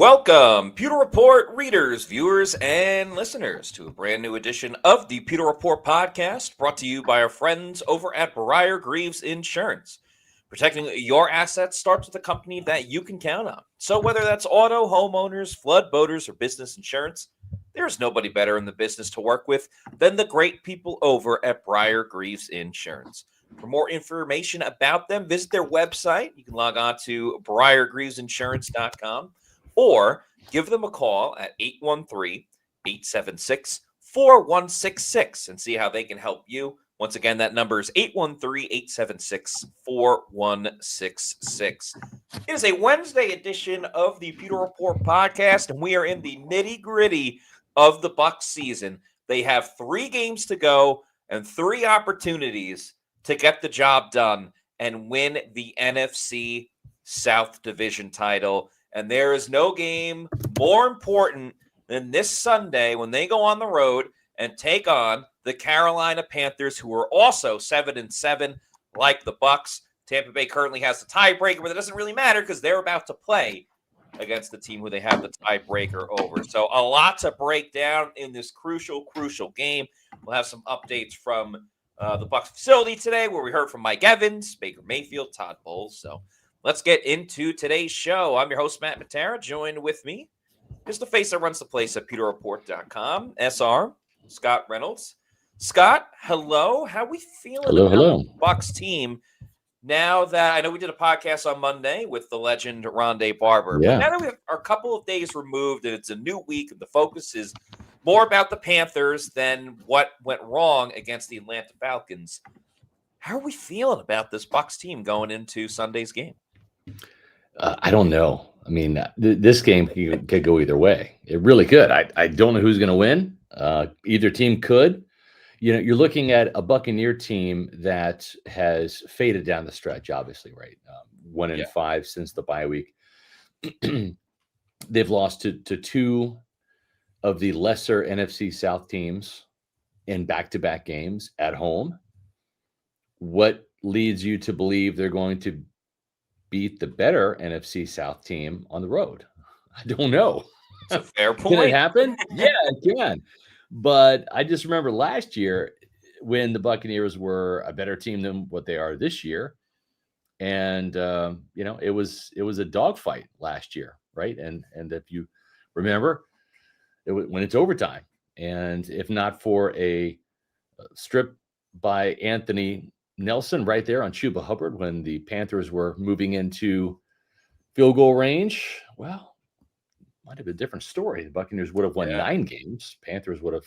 Welcome, Pewter Report readers, viewers, and listeners to a brand new edition of the Pewter Report podcast, brought to you by our friends over at Briar Greaves Insurance. Protecting your assets starts with a company that you can count on. So whether that's auto, homeowners, flood, boaters, or business insurance, there's nobody better in the business to work with than the great people over at Briar Greaves Insurance. For more information about them, visit their website. You can log on to briargreavesinsurance.com. Or give them a call at 813-876-4166 and see how they can help you. Once again, that number is 813-876-4166. It is a Wednesday edition of the Pewter Report podcast, and we are in the nitty-gritty of the Bucs season. They have 3 games to go and 3 opportunities to get the job done and win the NFC South Division title. And there is no game more important than this Sunday when they go on the road and take on the Carolina Panthers, who are also 7-7, like the Bucs. Tampa Bay currently has the tiebreaker, but it doesn't really matter because they're about to play against the team who they have the tiebreaker over. So a lot to break down in this crucial game. We'll have some updates from the Bucs facility today, where we heard from Mike Evans, Baker Mayfield, Todd Bowles. So let's get into today's show. I'm your host, Matt Matera. Joined with me is the face that runs the place at PewterReport.com, SR, Scott Reynolds. Scott, hello. How we feeling about the Bucs team now that I know we did a podcast on Monday with the legend Rondé Barber. Yeah. But now that we are a couple of days removed and it's a new week and the focus is more about the Panthers than what went wrong against the Atlanta Falcons, how are we feeling about this Bucs team going into Sunday's game? I don't know. I mean, this game could go either way. It really could. I don't know who's going to win. Either team could. You know, you're looking at a Buccaneer team that has faded down the stretch, obviously, right? 1-5 since the bye week. They've lost to 2 of the lesser NFC South teams in back-to-back games at home. What leads you to believe they're going to beat the better NFC South team on the road? I don't know. It's a fair point. Can it happen? Yeah, it can. But I just remember last year when the Buccaneers were a better team than what they are this year. And, it was a dogfight last year, right? And if you remember, when it's overtime. And if not for a strip by Anthony Nelson right there on Chuba Hubbard when the Panthers were moving into field goal range, well, might have been a different story. The Buccaneers would have won 9 games. Panthers would have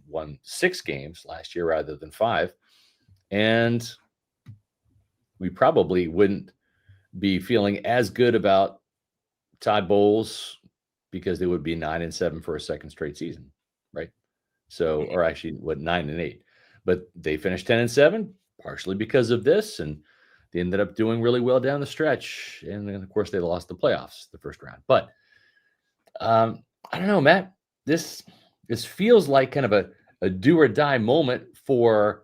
won 6 games last year rather than 5. And we probably wouldn't be feeling as good about Todd Bowles because they would be 9-7 for a second straight season, right? So, or actually, 9-8. But they finished 10-7. Partially because of this, and they ended up doing really well down the stretch. And then, of course, they lost the playoffs the first round. But I don't know, Matt. This feels like kind of a do or die moment for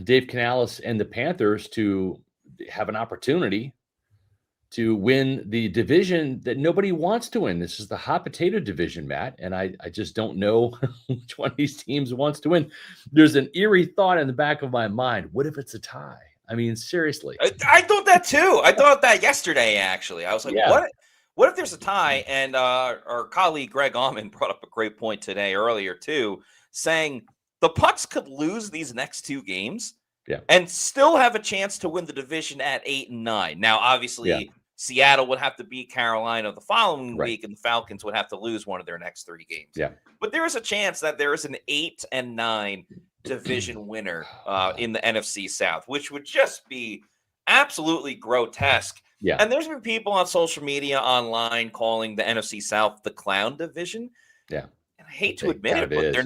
Dave Canales and the Panthers to have an opportunity to win the division that nobody wants to win. This is the hot potato division, Matt. And I just don't know which one of these teams wants to win. There's an eerie thought in the back of my mind. What if it's a tie? I mean, seriously. I thought that too. I thought that yesterday, actually. I was like, what if there's a tie? And our colleague Greg Allman brought up a great point today earlier too, saying the Bucs could lose these next 2 games and still have a chance to win the division at 8-9. Now, obviously, Seattle would have to beat Carolina the following week, and the Falcons would have to lose one of their next 3 games. Yeah. But there is a chance that there is an 8-9 division winner in the NFC South, which would just be absolutely grotesque. Yeah. And there's been people on social media online calling the NFC South the clown division. Yeah. And I hate to admit it, but they're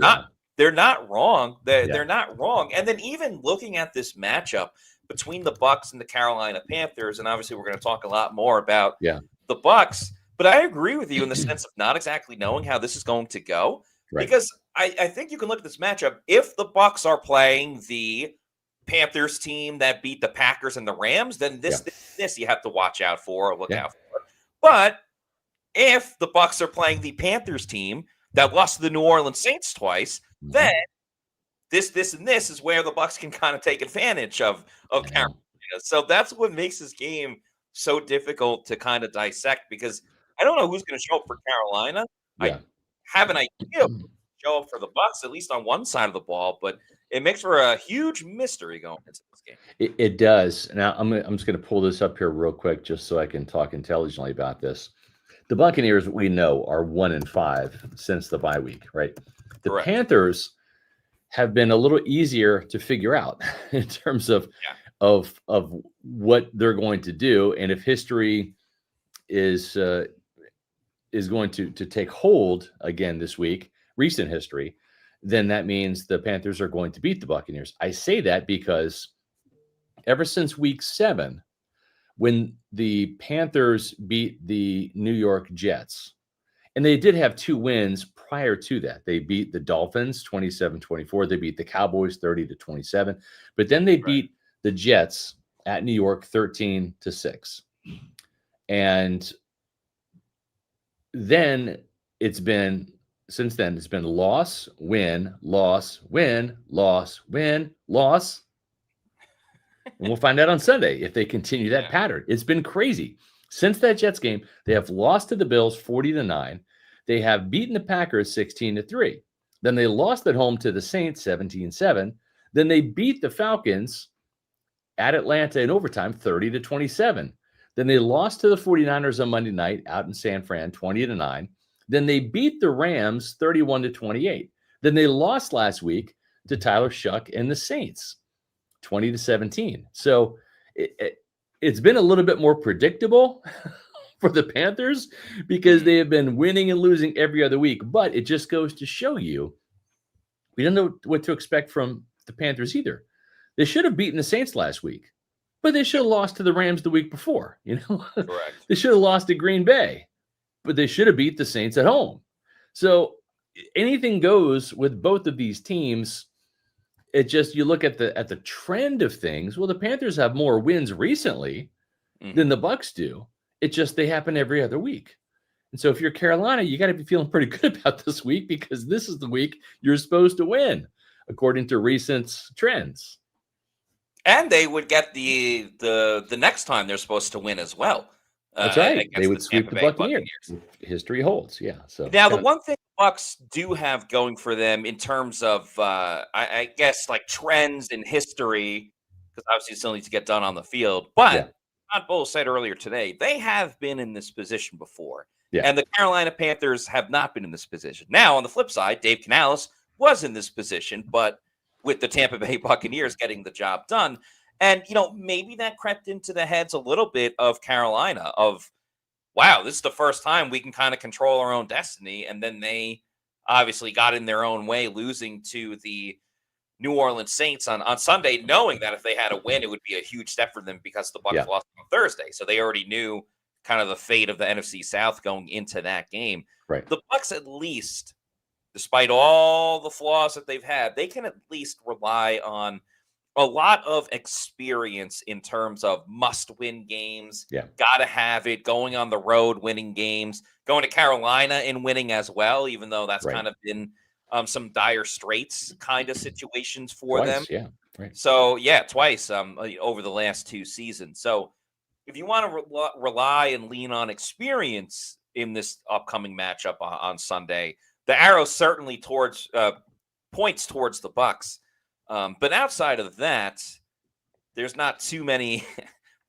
not wrong. They're not wrong. And then even looking at this matchup between the Bucs and the Carolina Panthers, and obviously we're going to talk a lot more about the Bucs, but I agree with you in the sense of not exactly knowing how this is going to go, because I think you can look at this matchup. If the Bucs are playing the Panthers team that beat the Packers and the Rams, then this you have to watch out for or look out for. But if the Bucs are playing the Panthers team that lost to the New Orleans Saints twice, then this is where the Bucs can kind of take advantage of Carolina. So that's what makes this game so difficult to kind of dissect, because I don't know who's going to show up for Carolina. Yeah. I have an idea of show up for the Bucs, at least on one side of the ball, but it makes for a huge mystery going into this game. It does. Now I'm just going to pull this up here real quick just so I can talk intelligently about this. The Buccaneers, we know, are 1-5 since the bye week, right? The Correct. Panthers have been a little easier to figure out in terms of what they're going to do, and if history is going to take hold again this week, recent history, then that means the Panthers are going to beat the Buccaneers. I say that because ever since week 7, when the Panthers beat the New York Jets, and they did have 2 wins prior to that. They beat the Dolphins 27-24. They beat the Cowboys 30-27. But then they beat the Jets at New York 13-6. And then since then, it's been loss, win, loss, win, loss, win, loss. And we'll find out on Sunday if they continue that pattern. It's been crazy. Since that Jets game, they have lost to the Bills 40-9. They have beaten the Packers 16-3. Then they lost at home to the Saints 17-7. Then they beat the Falcons at Atlanta in overtime 30-27. Then they lost to the 49ers on Monday night out in San Fran 20-9. Then they beat the Rams 31-28. Then they lost last week to Tyler Shuck and the Saints 20-17. So it's been a little bit more predictable for the Panthers because they have been winning and losing every other week. But it just goes to show you, we don't know what to expect from the Panthers either. They should have beaten the Saints last week, but they should have lost to the Rams the week before. Correct. They should have lost to Green Bay, but they should have beat the Saints at home. So anything goes with both of these teams. It just, you look at the trend of things. Well, the Panthers have more wins recently than the Bucs do. It just, they happen every other week. And so if you're Carolina, you got to be feeling pretty good about this week, because this is the week you're supposed to win, according to recent trends. And they would get the next time they're supposed to win as well. That's right. They would sweep the Buccaneers. History holds. Yeah. So now the one thing the Bucs do have going for them in terms of, I guess, like trends in history, because obviously it still needs to get done on the field. But Todd Bowles said earlier today, they have been in this position before. Yeah. And the Carolina Panthers have not been in this position. Now, on the flip side, Dave Canales was in this position, but with the Tampa Bay Buccaneers getting the job done. And, maybe that crept into the heads a little bit of Carolina of, wow, this is the first time we can kind of control our own destiny. And then they obviously got in their own way, losing to the New Orleans Saints on Sunday, knowing that if they had a win, it would be a huge step for them because the Bucs lost on Thursday. So they already knew kind of the fate of the NFC South going into that game. Right. The Bucs, at least, despite all the flaws that they've had, they can at least rely on a lot of experience in terms of must-win games. Yeah. Got to have it, going on the road, winning games, going to Carolina and winning as well, even though that's kind of been some dire straits kind of situations for them. Yeah. Right. So, twice over the last 2 seasons. So if you want to rely and lean on experience in this upcoming matchup on Sunday, the arrow certainly points towards the Bucs. But outside of that, there's not too many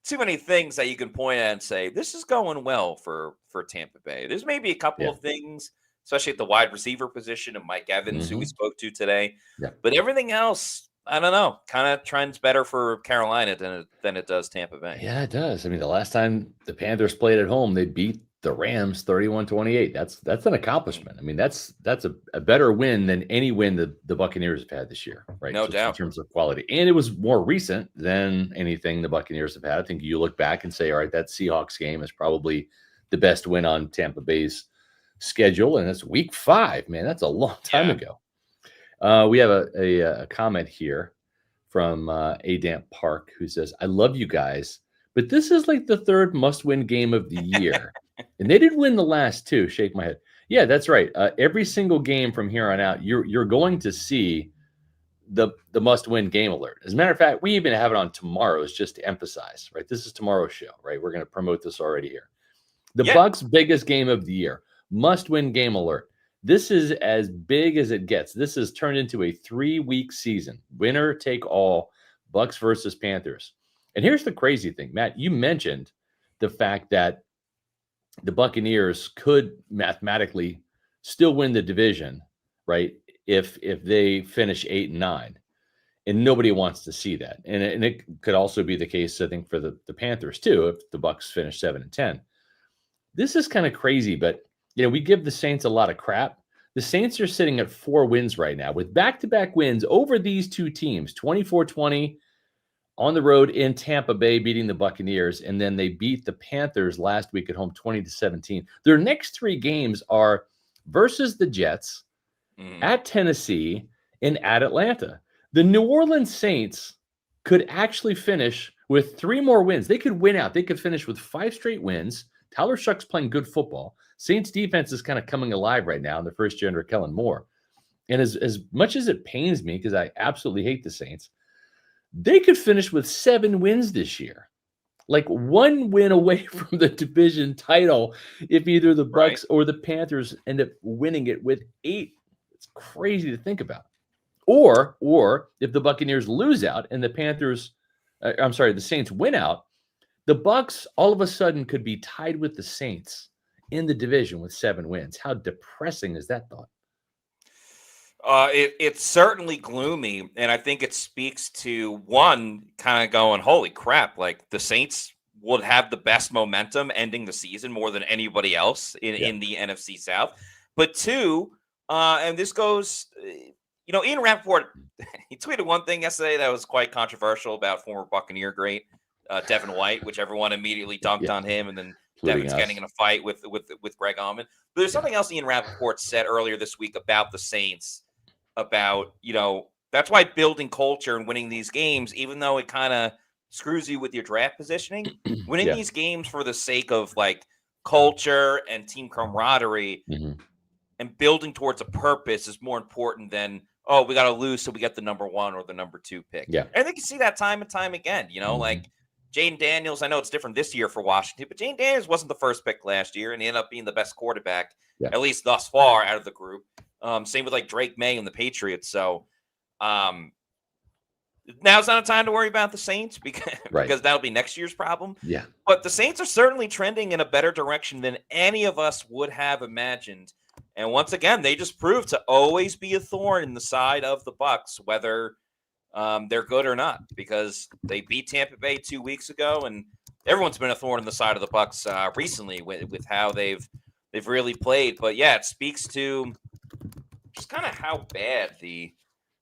things that you can point at and say, this is going well for Tampa Bay. There's maybe a couple of things, especially at the wide receiver position of Mike Evans, who we spoke to today. Yeah. But everything else, I don't know, kind of trends better for Carolina than it does Tampa Bay. Yeah, it does. I mean, the last time the Panthers played at home, they beat the Rams 31-28. That's an accomplishment. I mean, that's a better win than any win that the Buccaneers have had this year, right? No doubt. In terms of quality. And it was more recent than anything the Buccaneers have had. I think you look back and say, all right, that Seahawks game is probably the best win on Tampa Bay's schedule, and that's week 5, man. That's a long time ago. We have a comment here from Adamp Park, who says, I love you guys, but this is like the third must-win game of the year. And they did win the last two. Shake my head. Yeah, that's right. Every single game from here on out, you're going to see the must-win game alert. As a matter of fact, we even have it on tomorrow's just to emphasize, right? This is tomorrow's show, right? We're going to promote this already here. The Bucs' biggest game of the year, must-win game alert. This is as big as it gets. This has turned into a 3-week season. Winner take all, Bucs versus Panthers. And here's the crazy thing, Matt. You mentioned the fact that the Buccaneers could mathematically still win the division, right? If they finish 8-9, and nobody wants to see that. And it could also be the case, I think, for the Panthers too, if the Bucs finish 7-10. This is kind of crazy, but we give the Saints a lot of crap. The Saints are sitting at 4 wins right now with back-to-back wins over these two teams, 24-20 on the road in Tampa Bay, beating the Buccaneers, and then they beat the Panthers last week at home 20-17. Their next 3 games are versus the Jets, at Tennessee, and at Atlanta. The New Orleans Saints could actually finish with 3 more wins. They could win out. They could finish with 5 straight wins. Tyler Shuck's playing good football. Saints defense is kind of coming alive right now in the first year under Kellen Moore. And as much as it pains me, because I absolutely hate the Saints, they could finish with 7 wins this year. Like 1 win away from the division title if either the Bucs or the Panthers end up winning it with 8. It's crazy to think about. Or if the Buccaneers lose out and the the Saints win out, the Bucs all of a sudden could be tied with the Saints in the division with 7 wins. How depressing is that thought? It's certainly gloomy, and I think it speaks to one kind of going, holy crap, like the Saints would have the best momentum ending the season more than anybody else in the NFC South. But 2, and this goes, Ian Rappaport, he tweeted one thing yesterday that was quite controversial about former Buccaneer great Devin White, which everyone immediately dunked on him, and then Devin's getting in a fight with Greg Auman. But there's something else Ian Rappaport said earlier this week about the Saints, about, that's why building culture and winning these games, even though it kind of screws you with your draft positioning, winning these games for the sake of like culture and team camaraderie and building towards a purpose is more important than, we got to lose so we get the number 1 or the number 2 pick. Yeah. And I think you see that time and time again, like Jayden Daniels. I know it's different this year for Washington, but Jayden Daniels wasn't the first pick last year, and he ended up being the best quarterback, at least thus far, out of the group. Same with like Drake May and the Patriots. So now's not a time to worry about the Saints because that'll be next year's problem. Yeah. But the Saints are certainly trending in a better direction than any of us would have imagined. And once again, they just proved to always be a thorn in the side of the Bucs, whether they're good or not, because they beat Tampa Bay 2 weeks ago, and everyone's been a thorn in the side of the Bucs recently with how they've really played. But yeah, it speaks to just kind of how bad the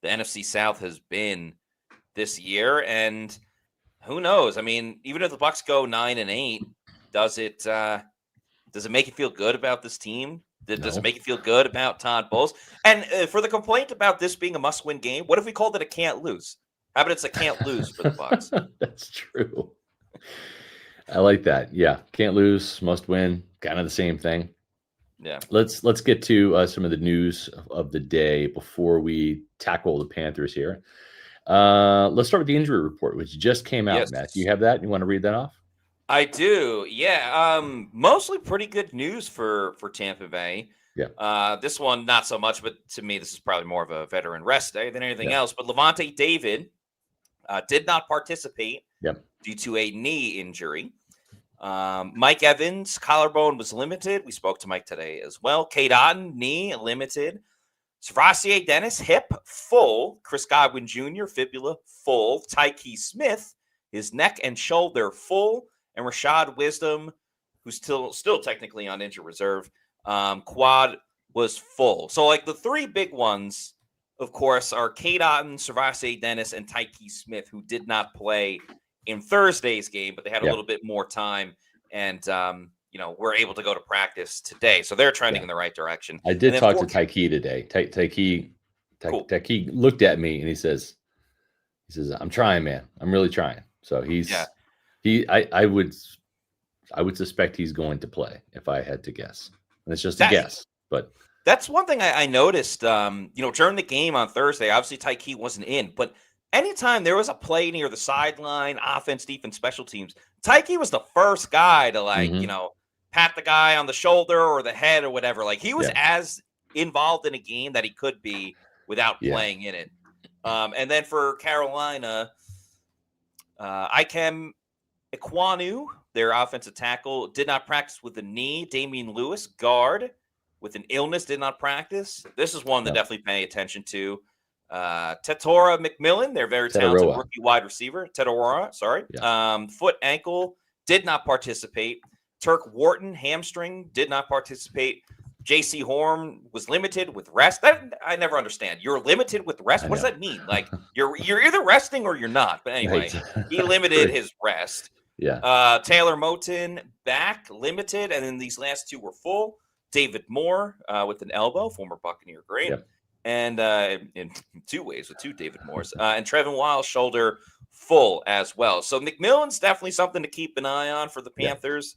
NFC South has been this year. And who knows? I mean, even if the Bucs go 9-8, does it make you feel good about this team? Does it make you feel good about Todd Bowles? And for the complaint about this being a must-win game, what if we called it a can't lose? How about it's a can't lose for the Bucs? That's true. I like that. Yeah, can't lose, must win, kind of the same thing. Yeah. Let's get to some of the news of the day before we tackle the Panthers here. Let's start with the injury report, which just came out, Matt. Do you have that? You want to read that off? I do. Yeah. Mostly pretty good news for Tampa Bay. Yeah. This one, not so much, but to me, this is probably more of a veteran rest day than anything else. But Levante David did not participate due to a knee injury. Mike Evans, collarbone was limited. We spoke to Mike today as well. Cade Otton, knee limited. Servassier Dennis, hip full. Chris Godwin Jr., fibula full. Tyke Smith, his neck and shoulder full. And Rashad Wisdom, who's still technically on injured reserve, quad was full. So like the 3 big ones, of course, are Cade Otton, Servassier Dennis, and Tyke Smith, who did not play in Thursday's game, but they had a little bit more time and, were able to go to practice today. So they're trending in the right direction. I did talk to Tyke today. Tyke looked at me and he says, I'm trying, man. I'm really trying. So he's I would suspect he's going to play if I had to guess. And it's just a That guess, but That's one thing I noticed, during the game on Thursday. Obviously, Tyke wasn't in, but anytime there was a play near the sideline, offense, defense, special teams, Tyke was the first guy to, pat the guy on the shoulder or the head or whatever. Like, he was yeah, as involved in a game that he could be without yeah, playing in it. And then for Carolina, Ikem Ekwonu, their offensive tackle, did not practice with a knee. Damian Lewis, guard, with an illness, did not practice. This is one to no, definitely pay attention to. Tetora McMillan, their very talented Tetaroa, rookie wide receiver. Tetora, sorry. yeah, Foot, ankle, did not participate. Turk Wharton, hamstring, did not participate. J.C. Horn was limited with rest. That I never understand. You're limited with rest. I What does know, that mean? Like, you're either resting or you're not. But anyway, right, he limited his rest. yeah, Taylor Moton back, limited, and then these last two were full. David Moore with an elbow, former Buccaneer great, yep, and in two ways with two David Moores, and Trevin Wiles shoulder full as well. So McMillan's definitely something to keep an eye on for the yeah. Panthers.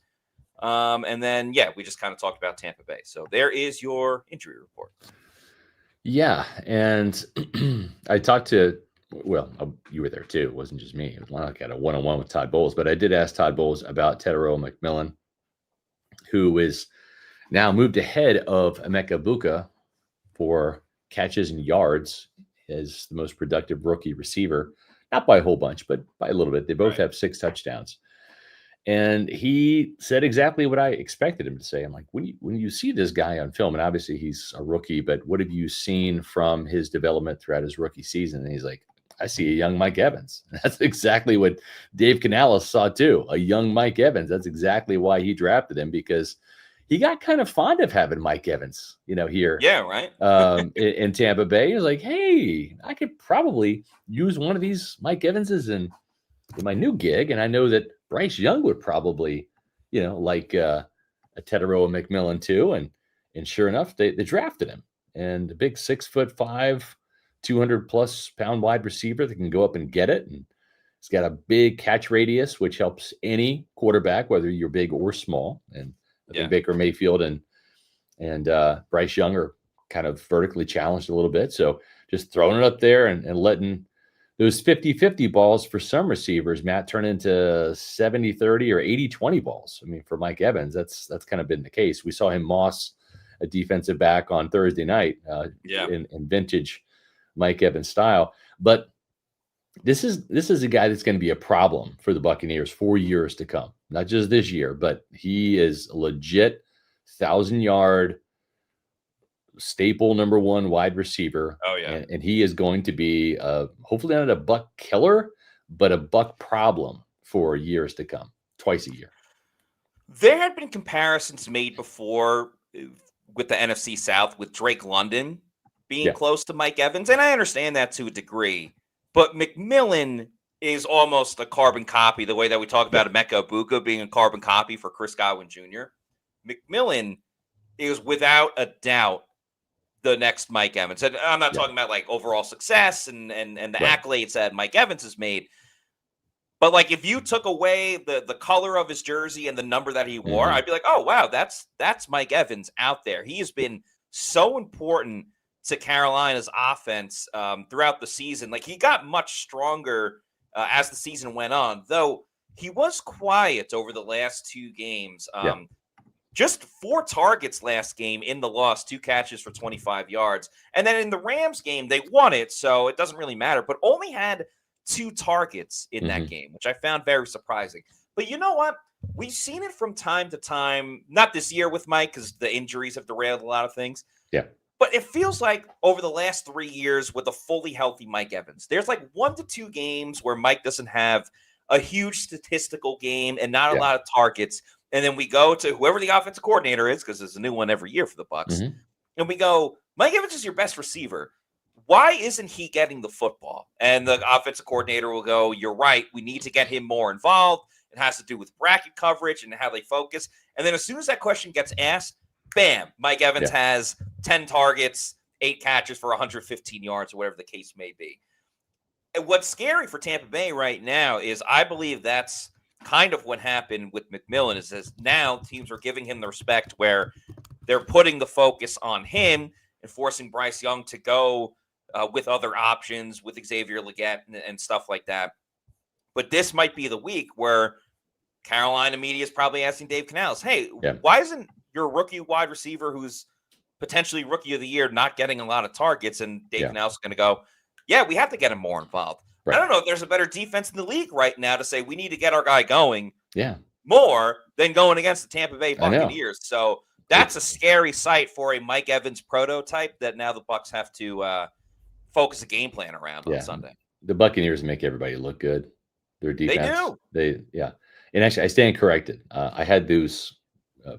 And then we just kind of talked about Tampa Bay. So there is your injury report. Yeah, and I talked to, you were there too. It wasn't just me. It was like I had a one-on-one with Todd Bowles, but I did ask Todd Bowles about Tedero McMillan, who is now moved ahead of Emeka Buka for catches and yards as the most productive rookie receiver, not by a whole bunch, but by a little bit. They both have 6 touchdowns. And he said exactly what I expected him to say. I'm like, when you see this guy on film, and obviously he's a rookie, but what have you seen from his development throughout his rookie season? And he's like, I see a young Mike Evans. That's exactly what Dave Canales saw too, a young Mike Evans. That's exactly why he drafted him, because he got kind of fond of having Mike Evans, here. Yeah, right. In Tampa Bay. He was like, hey, I could probably use one of these Mike Evanses in my new gig. And I know that Bryce Young would probably, like a Tedero McMillan too. And sure enough, they drafted him. And a big 6'5", 200+ pound wide receiver that can go up and get it. And he's got a big catch radius, which helps any quarterback, whether you're big or small. And I think Baker Mayfield and Bryce Young are kind of vertically challenged a little bit. So just throwing it up there and letting those 50-50 balls for some receivers, Matt, turn into 70-30 or 80-20 balls. I mean, for Mike Evans, that's kind of been the case. We saw him moss a defensive back on Thursday night in vintage Mike Evans style. But this is a guy that's going to be a problem for the Buccaneers for years to come. Not just this year, but he is a legit 1,000-yard staple number 1 wide receiver. Oh yeah. And he is going to be hopefully not a Buck killer, but a Buck problem for years to come, twice a year. There had been comparisons made before with the NFC South with Drake London being close to Mike Evans, and I understand that to a degree. But McMillan is almost a carbon copy, the way that we talk about Emeka Buka being a carbon copy for Chris Godwin Jr. McMillan is without a doubt the next Mike Evans. And I'm not talking about like overall success and the accolades that Mike Evans has made. But like if you took away the color of his jersey and the number that he wore, I'd be like, oh wow, that's Mike Evans out there. He has been so important to Carolina's offense throughout the season. Like he got much stronger as the season went on, though he was quiet over the last 2 games. Just 4 targets last game in the loss, 2 catches for 25 yards. And then in the Rams game, they won it, so it doesn't really matter, but only had 2 targets in that game, which I found very surprising. But you know what? We've seen it from time to time, not this year with Mike because the injuries have derailed a lot of things. Yeah. But it feels like over the last 3 years with a fully healthy Mike Evans, there's like 1 to 2 games where Mike doesn't have a huge statistical game and not a lot of targets. And then we go to whoever the offensive coordinator is, because there's a new one every year for the Bucs. And we go, Mike Evans is your best receiver. Why isn't he getting the football? And the offensive coordinator will go, you're right. We need to get him more involved. It has to do with bracket coverage and how they focus. And then as soon as that question gets asked, bam, Mike Evans has 10 targets, 8 catches for 115 yards or whatever the case may be. And what's scary for Tampa Bay right now is I believe that's kind of what happened with McMillan is now teams are giving him the respect where they're putting the focus on him and forcing Bryce Young to go with other options, with Xavier Legette and stuff like that. But this might be the week where Carolina media is probably asking Dave Canales, hey, why isn't your rookie wide receiver who's potentially rookie of the year not getting a lot of targets? And Dave Canales is going to go, yeah, we have to get him more involved. Right. I don't know if there's a better defense in the league right now to say we need to get our guy going more than going against the Tampa Bay Buccaneers. So that's a scary sight for a Mike Evans prototype that now the Bucs have to focus a game plan around on Sunday. The Buccaneers make everybody look good. Their defense. They do. And actually, I stand corrected. I had those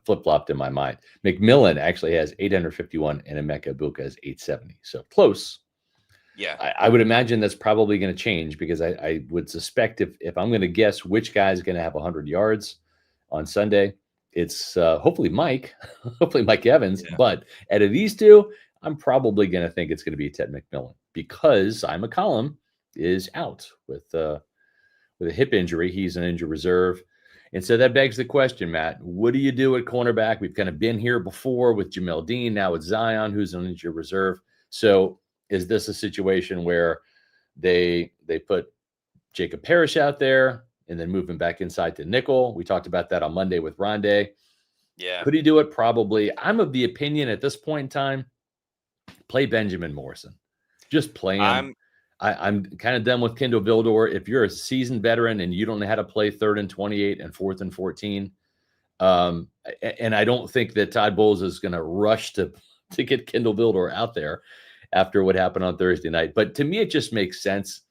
flip-flopped in my mind. McMillan actually has 851 and Emeka Egbuka has 870. So close. Yeah. I would imagine that's probably going to change because I would suspect if I'm going to guess which guy is going to have 100 yards on Sunday, it's hopefully Mike Evans. Yeah. But out of these two, I'm probably going to think it's going to be Ted McMillan because McCollum is out with a hip injury. He's an injured reserve. And so that begs the question, Matt, what do you do at cornerback? We've kind of been here before with Jamel Dean, now with Zion, who's an injured reserve. So is this a situation where they put Jacob Parrish out there and then move him back inside to nickel? We talked about that on Monday with Rondé. Yeah. Could he do it? Probably. I'm of the opinion at this point in time, play Benjamin Morrison. Just play him. I'm kind of done with Kendall Vildor. If you're a seasoned veteran and you don't know how to play 3rd and 28 and 4th and 14, and I don't think that Todd Bowles is going to rush to get Kendall Vildor out there after what happened on Thursday night. But to me, it just makes sense.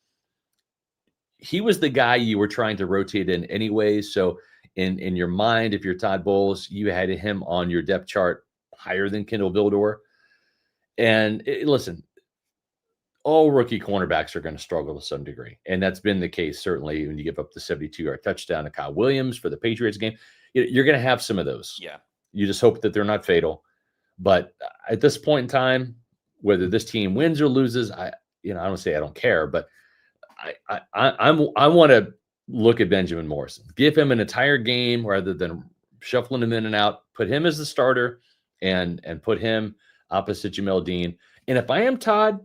He was the guy you were trying to rotate in anyways. So in your mind, if you're Todd Bowles, you had him on your depth chart higher than Kendall Vildor. And listen, all rookie cornerbacks are going to struggle to some degree. And that's been the case, certainly, when you give up the 72-yard touchdown to Kyle Williams for the Patriots game. You're going to have some of those. Yeah. You just hope that they're not fatal. But at this point in time, whether this team wins or loses, I don't say I don't care, but I want to look at Benjamin Morrison. Give him an entire game rather than shuffling him in and out. Put him as the starter and put him opposite Jamel Dean. And if I am Todd,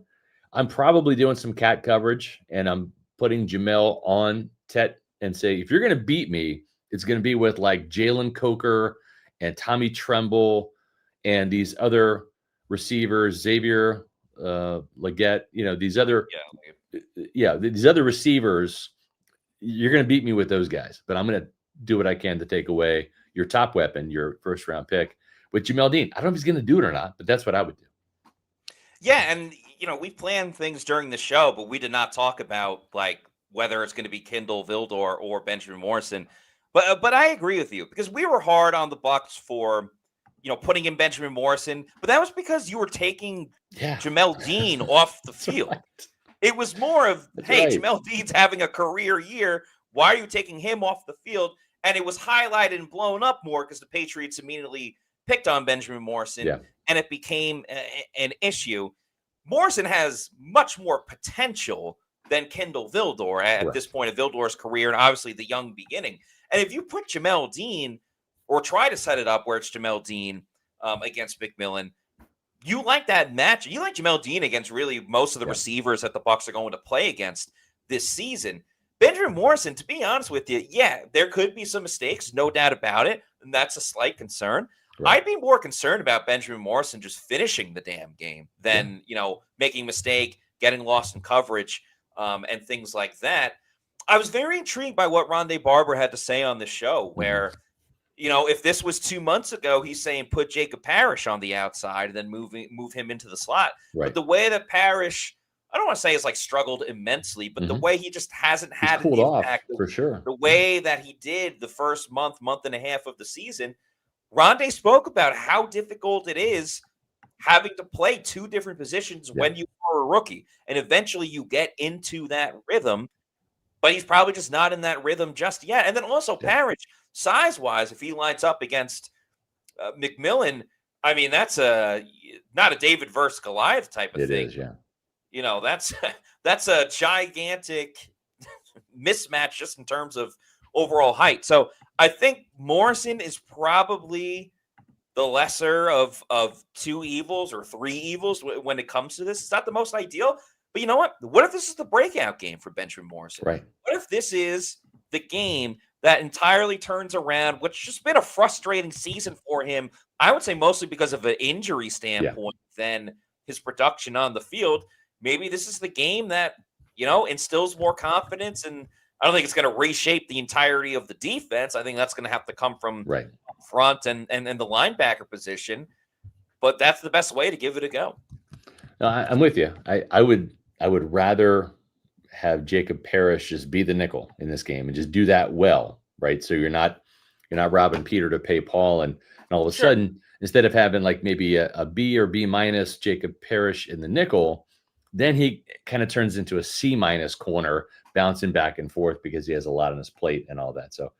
I'm probably doing some cat coverage and I'm putting Jamel on Tet and say, if you're going to beat me, it's going to be with like Jalen Coker and Tommy Tremble and these other receivers, Xavier Legette, these other, these other receivers. You're going to beat me with those guys, but I'm going to do what I can to take away your top weapon, your 1st round pick with Jamel Dean. I don't know if he's going to do it or not, but that's what I would do. Yeah. And, we planned things during the show, but we did not talk about like whether it's going to be Kendall Vildor or Benjamin Morrison. But I agree with you because we were hard on the Bucs for, putting in Benjamin Morrison, but that was because you were taking Jamel Dean off the field. Right. It was more of, Jamel Dean's having a career year. Why are you taking him off the field? And it was highlighted and blown up more because the Patriots immediately picked on Benjamin Morrison and it became an issue. Morrison has much more potential than Kendall Vildor at this point of Vildor's career and obviously the young beginning. And if you put Jamel Dean or try to set it up where it's Jamel Dean against McMillan, you like that match. You like Jamel Dean against really most of the receivers that the Bucs are going to play against this season. Benjamin Morrison, to be honest with you, there could be some mistakes, no doubt about it, and that's a slight concern. Right. I'd be more concerned about Benjamin Morrison just finishing the damn game than, making a mistake, getting lost in coverage, and things like that. I was very intrigued by what Rondé Barber had to say on the show where, if this was 2 months ago, he's saying put Jacob Parrish on the outside and then move him into the slot. Right. But the way that Parrish, I don't want to say is like struggled immensely, but the way he just hasn't had an impact for sure. The way that he did the first month and a half of the season, Rondé spoke about how difficult it is having to play 2 different positions when you are a rookie. And eventually you get into that rhythm, but he's probably just not in that rhythm just yet. And then also Parrish, size-wise, if he lines up against McMillan, I mean, that's not a David versus Goliath type of thing. It is, yeah. That's a gigantic mismatch just in terms of overall height. So I think Morrison is probably the lesser of two evils or three evils when it comes to this. It's not the most ideal, but you know what? What if this is the breakout game for Benjamin Morrison? Right. What if this is the game that entirely turns around what's just been a frustrating season for him? I would say mostly because of an injury standpoint than his production on the field. Maybe this is the game that, instills more confidence, and I don't think it's going to reshape the entirety of the defense. I think that's going to have to come from front and the linebacker position, but that's the best way to give it a go. No, I'm with you. I would rather have Jacob Parrish just be the nickel in this game and just do that well, right? So you're not robbing Peter to pay Paul, and all of a sudden, instead of having like maybe a B or B minus Jacob Parrish in the nickel, then he kind of turns into a C minus corner, bouncing back and forth because he has a lot on his plate and all that. So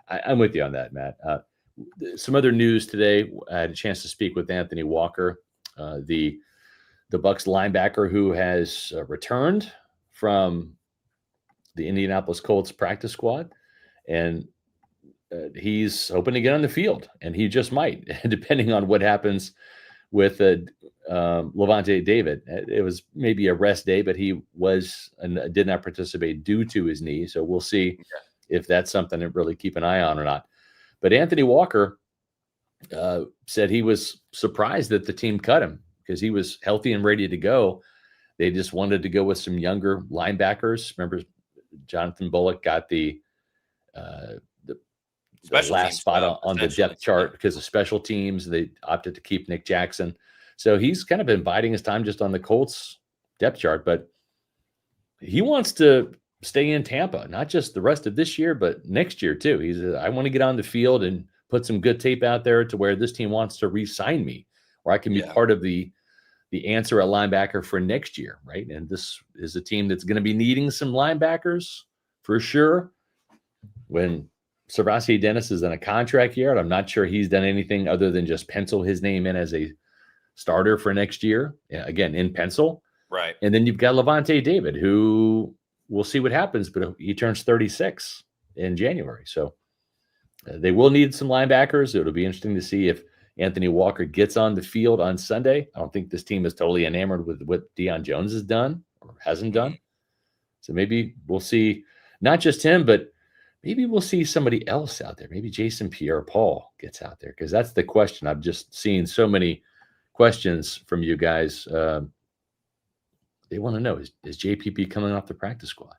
I'm with you on that, Matt. Some other news today. I had a chance to speak with Anthony Walker, the Bucs linebacker who has returned from the Indianapolis Colts practice squad, and he's hoping to get on the field, and he just might, depending on what happens with Levante David. It was maybe a rest day, but he did not participate due to his knee. So we'll see if that's something to really keep an eye on or not. But Anthony Walker said he was surprised that the team cut him because he was healthy and ready to go. They just wanted to go with some younger linebackers. Remember, Jonathan Bullock got the last spot on the depth chart because of special teams. They opted to keep Nick Jackson. So he's kind of been biding his time just on the Colts depth chart, but he wants to stay in Tampa, not just the rest of this year, but next year too. I want to get on the field and put some good tape out there to where this team wants to re-sign me, or I can be part of the answer at linebacker for next year, right? And this is a team that's going to be needing some linebackers for sure. When Servasi Dennis is in a contract year, and I'm not sure he's done anything other than just pencil his name in as a starter for next year, again, in pencil. Right. And then you've got Levante David, who we'll see what happens, but he turns 36 in January. So they will need some linebackers. It'll be interesting to see if Anthony Walker gets on the field on Sunday. I don't think this team is totally enamored with what Deion Jones has done or hasn't done. So maybe we'll see not just him, but maybe we'll see somebody else out there. Maybe Jason Pierre-Paul gets out there, because that's the question. I've just seen so many questions from you guys. They want to know, is JPP coming off the practice squad?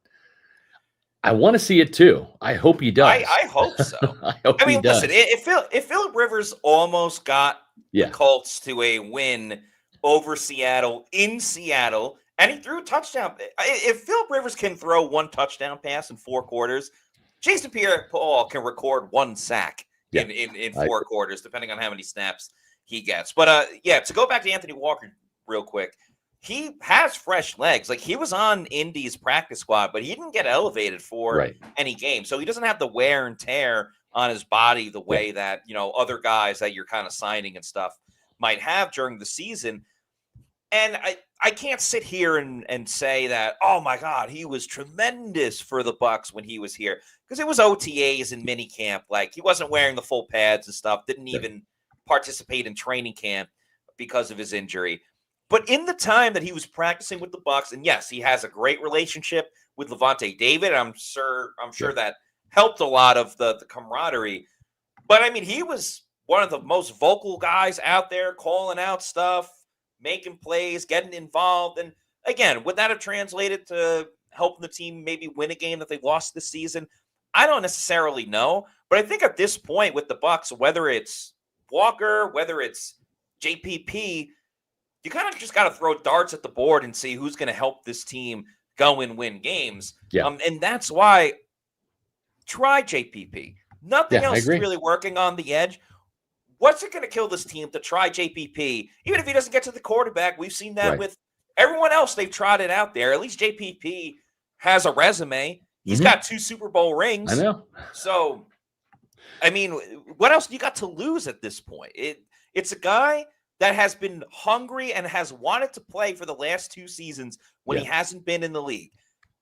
I want to see it too. I hope he does. I hope so. I mean, listen, if Phillip Rivers almost got the Colts to a win over Seattle in Seattle, and he threw a touchdown. If Phillip Rivers can throw one touchdown pass in 4 quarters, Jason Pierre-Paul can record 1 sack in 4 quarters, depending on how many snaps he gets. But to go back to Anthony Walker real quick, he has fresh legs. Like, he was on Indy's practice squad, but he didn't get elevated for any game. So he doesn't have the wear and tear on his body the way that, other guys that you're kind of signing and stuff might have during the season. And I can't sit here and say that, oh my God, he was tremendous for the Bucs when he was here, because it was OTAs and minicamp. Like, he wasn't wearing the full pads and stuff, didn't even participate in training camp because of his injury. But in the time that he was practicing with the Bucs, and yes, he has a great relationship with Levante David. I'm sure that helped a lot of the camaraderie. But I mean, he was one of the most vocal guys out there, calling out stuff, making plays, getting involved. And again, would that have translated to helping the team maybe win a game that they lost this season? I don't necessarily know. But I think at this point with the Bucs, whether it's Walker, whether it's JPP, you kind of just got to throw darts at the board and see who's going to help this team go and win games. And that's why try JPP. Nothing else is really working on the edge. What's it going to kill this team to try JPP? Even if he doesn't get to the quarterback, we've seen that with everyone else. They've tried it out there. At least JPP has a resume. He's got 2 Super Bowl rings. I know. So, I mean, what else do you got to lose at this point? It's a guy that has been hungry and has wanted to play for the last 2 seasons when he hasn't been in the league.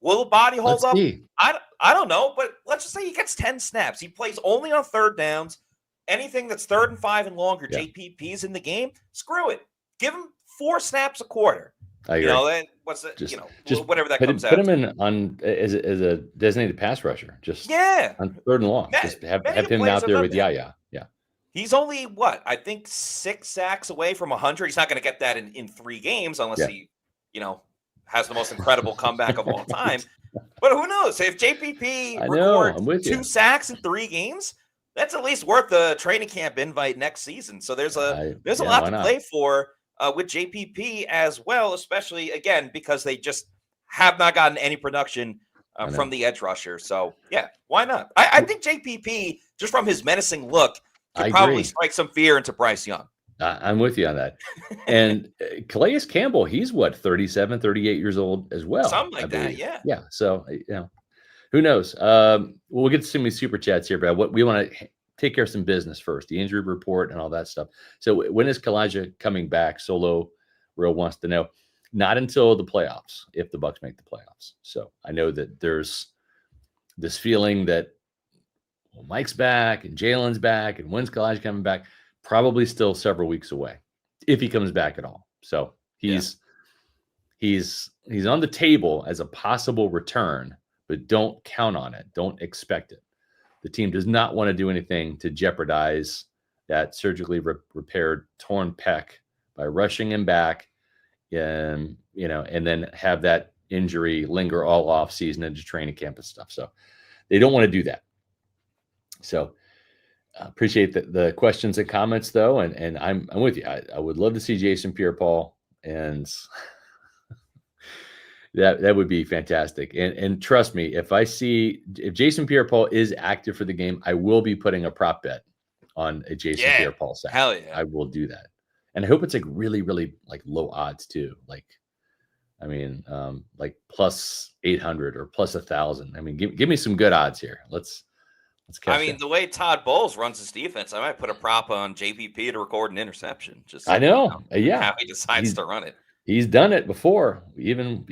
Will the body hold Let's up? see. I don't know, but let's just say he gets 10 snaps. He plays only on third downs. Anything that's 3rd and 5 and longer, Yeah. JPP's in the game. Screw it. Give him 4 snaps a quarter. I agree. Then what's it? Just whatever that put comes him out to. in on as a designated pass rusher. Just Yeah. on 3rd and long. Many- Just have many him players out have there done with that. Yaya. Yeah. He's only I think 6 sacks away from 100. He's not going to get that in 3 games unless he, has the most incredible comeback of all time. But who knows? If JPP records 2 sacks in 3 games, that's at least worth the training camp invite next season. So there's a lot to play for with JPP as well, especially again because they just have not gotten any production from the edge rusher. So yeah, why not? I think JPP, just from his menacing look, can probably strike some fear into Bryce Young. I'm with you on that. And Calais Campbell, he's 37, 38 years old as well. Something like that, yeah. Yeah. So, who knows? We'll get to some of these super chats here, but what we want to take care of some business first, the injury report and all that stuff. So when is Kalijah coming back? Solo Real wants to know. Not until the playoffs, if the Bucs make the playoffs. So I know that there's this feeling that Mike's back and Jalen's back and when's Kalijah coming back? Probably still several weeks away, if he comes back at all. So he's on the table as a possible return, but don't count on it. Don't expect it. The team does not want to do anything to jeopardize that surgically repaired torn pec by rushing him back, and then have that injury linger all off season into training camp and stuff. So they don't want to do that. So appreciate the questions and comments though. And I'm with you. I would love to see Jason Pierre-Paul, and that would be fantastic. And trust me, if Jason Pierre-Paul is active for the game, I will be putting a prop bet on a Jason Pierre-Paul sack. Hell yeah. I will do that. And I hope it's like really, really like low odds too. Like plus 800 or plus 1,000. I mean, give me some good odds here. Let's catch it. The way Todd Bowles runs his defense, I might put a prop on JPP to record an interception. Just I know. How he decides to run it. He's done it before. Even,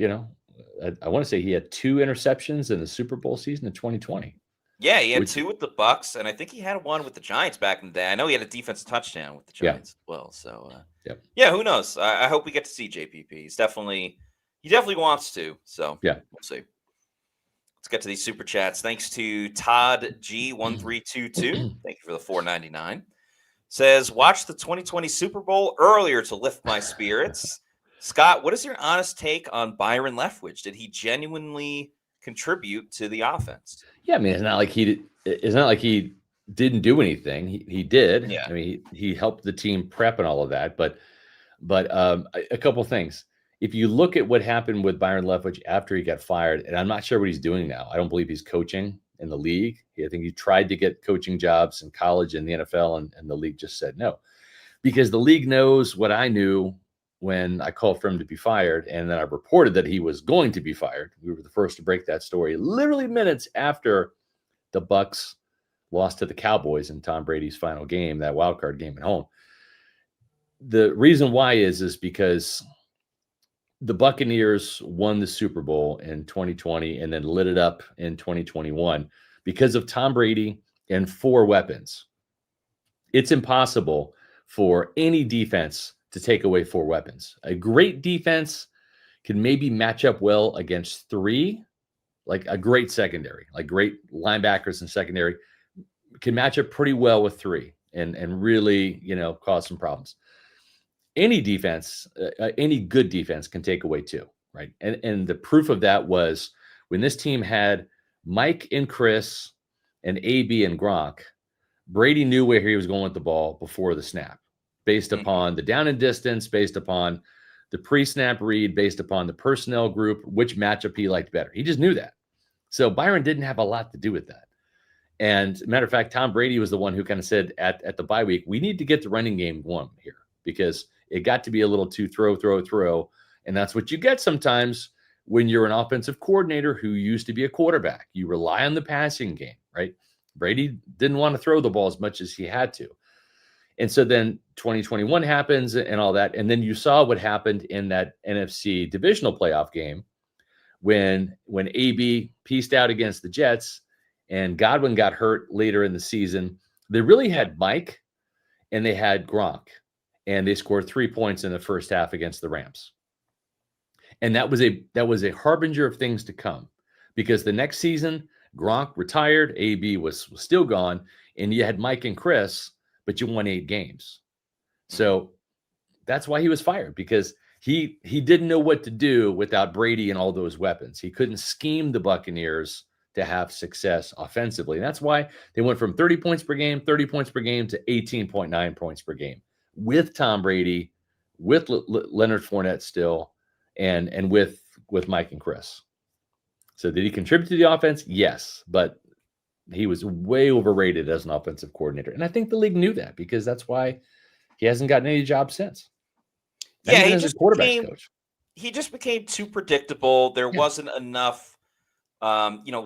I want to say he had 2 interceptions in the Super Bowl season of 2020. Yeah, he had 2 with the Bucs, and I think he had 1 with the Giants back in the day. I know he had a defensive touchdown with the Giants as well. So, who knows? I hope we get to see JPP. He definitely wants to. So, we'll see. Let's get to these super chats. Thanks to Todd G1322. Thank you for the $4.99. Says, watch the 2020 Super Bowl earlier to lift my spirits. Scott, what is your honest take on Byron Leftwich? Did he genuinely contribute to the offense? Yeah, I mean, it's not like he didn't do anything. He did. Yeah. I mean, he helped the team prep and all of that. But a couple things. If you look at what happened with Byron Leftwich after he got fired, and I'm not sure what he's doing now. I don't believe he's coaching in the league. I think he tried to get coaching jobs in college and the NFL, and the league just said no. Because the league knows what I knew when I called for him to be fired, and then I reported that he was going to be fired. We were the first to break that story literally minutes after the Bucs lost to the Cowboys in Tom Brady's final game, that wild card game at home. The reason why is because the Buccaneers won the Super Bowl in 2020 and then lit it up in 2021 because of Tom Brady and 4 weapons. It's impossible for any defense to take away 4 weapons. A great defense can maybe match up well against 3, like a great secondary, like great linebackers and secondary can match up pretty well with 3 and really, cause some problems. Any defense, any good defense can take away 2, right? And the proof of that was when this team had Mike and Chris and AB and Gronk, Brady knew where he was going with the ball before the snap, based upon the down and distance, based upon the pre-snap read, based upon the personnel group, which matchup he liked better. He just knew that. So Byron didn't have a lot to do with that. And matter of fact, Tom Brady was the one who kind of said at the bye week, we need to get the running game going here because it got to be a little too throw. And that's what you get sometimes when you're an offensive coordinator who used to be a quarterback. You rely on the passing game, right? Brady didn't want to throw the ball as much as he had to. And so then 2021 happens and all that. And then you saw what happened in that NFC divisional playoff game when AB pieced out against the Jets and Godwin got hurt later in the season, they really had Mike and they had Gronk, and they scored 3 points in the first half against the Rams. And that was a harbinger of things to come, because the next season Gronk retired, AB was still gone, and you had Mike and Chris, but you won 8 games. So that's why he was fired, because he didn't know what to do without Brady and all those weapons. He couldn't scheme the Buccaneers to have success offensively. And that's why they went from 30 points per game to 18.9 points per game with Tom Brady, with Leonard Fournette still, and with Mike and Chris. So did he contribute to the offense? Yes, but he was way overrated as an offensive coordinator. And I think the league knew that, because that's why he hasn't gotten any job since. Not Yeah, even as a quarterback's coach. He just became too predictable. There wasn't enough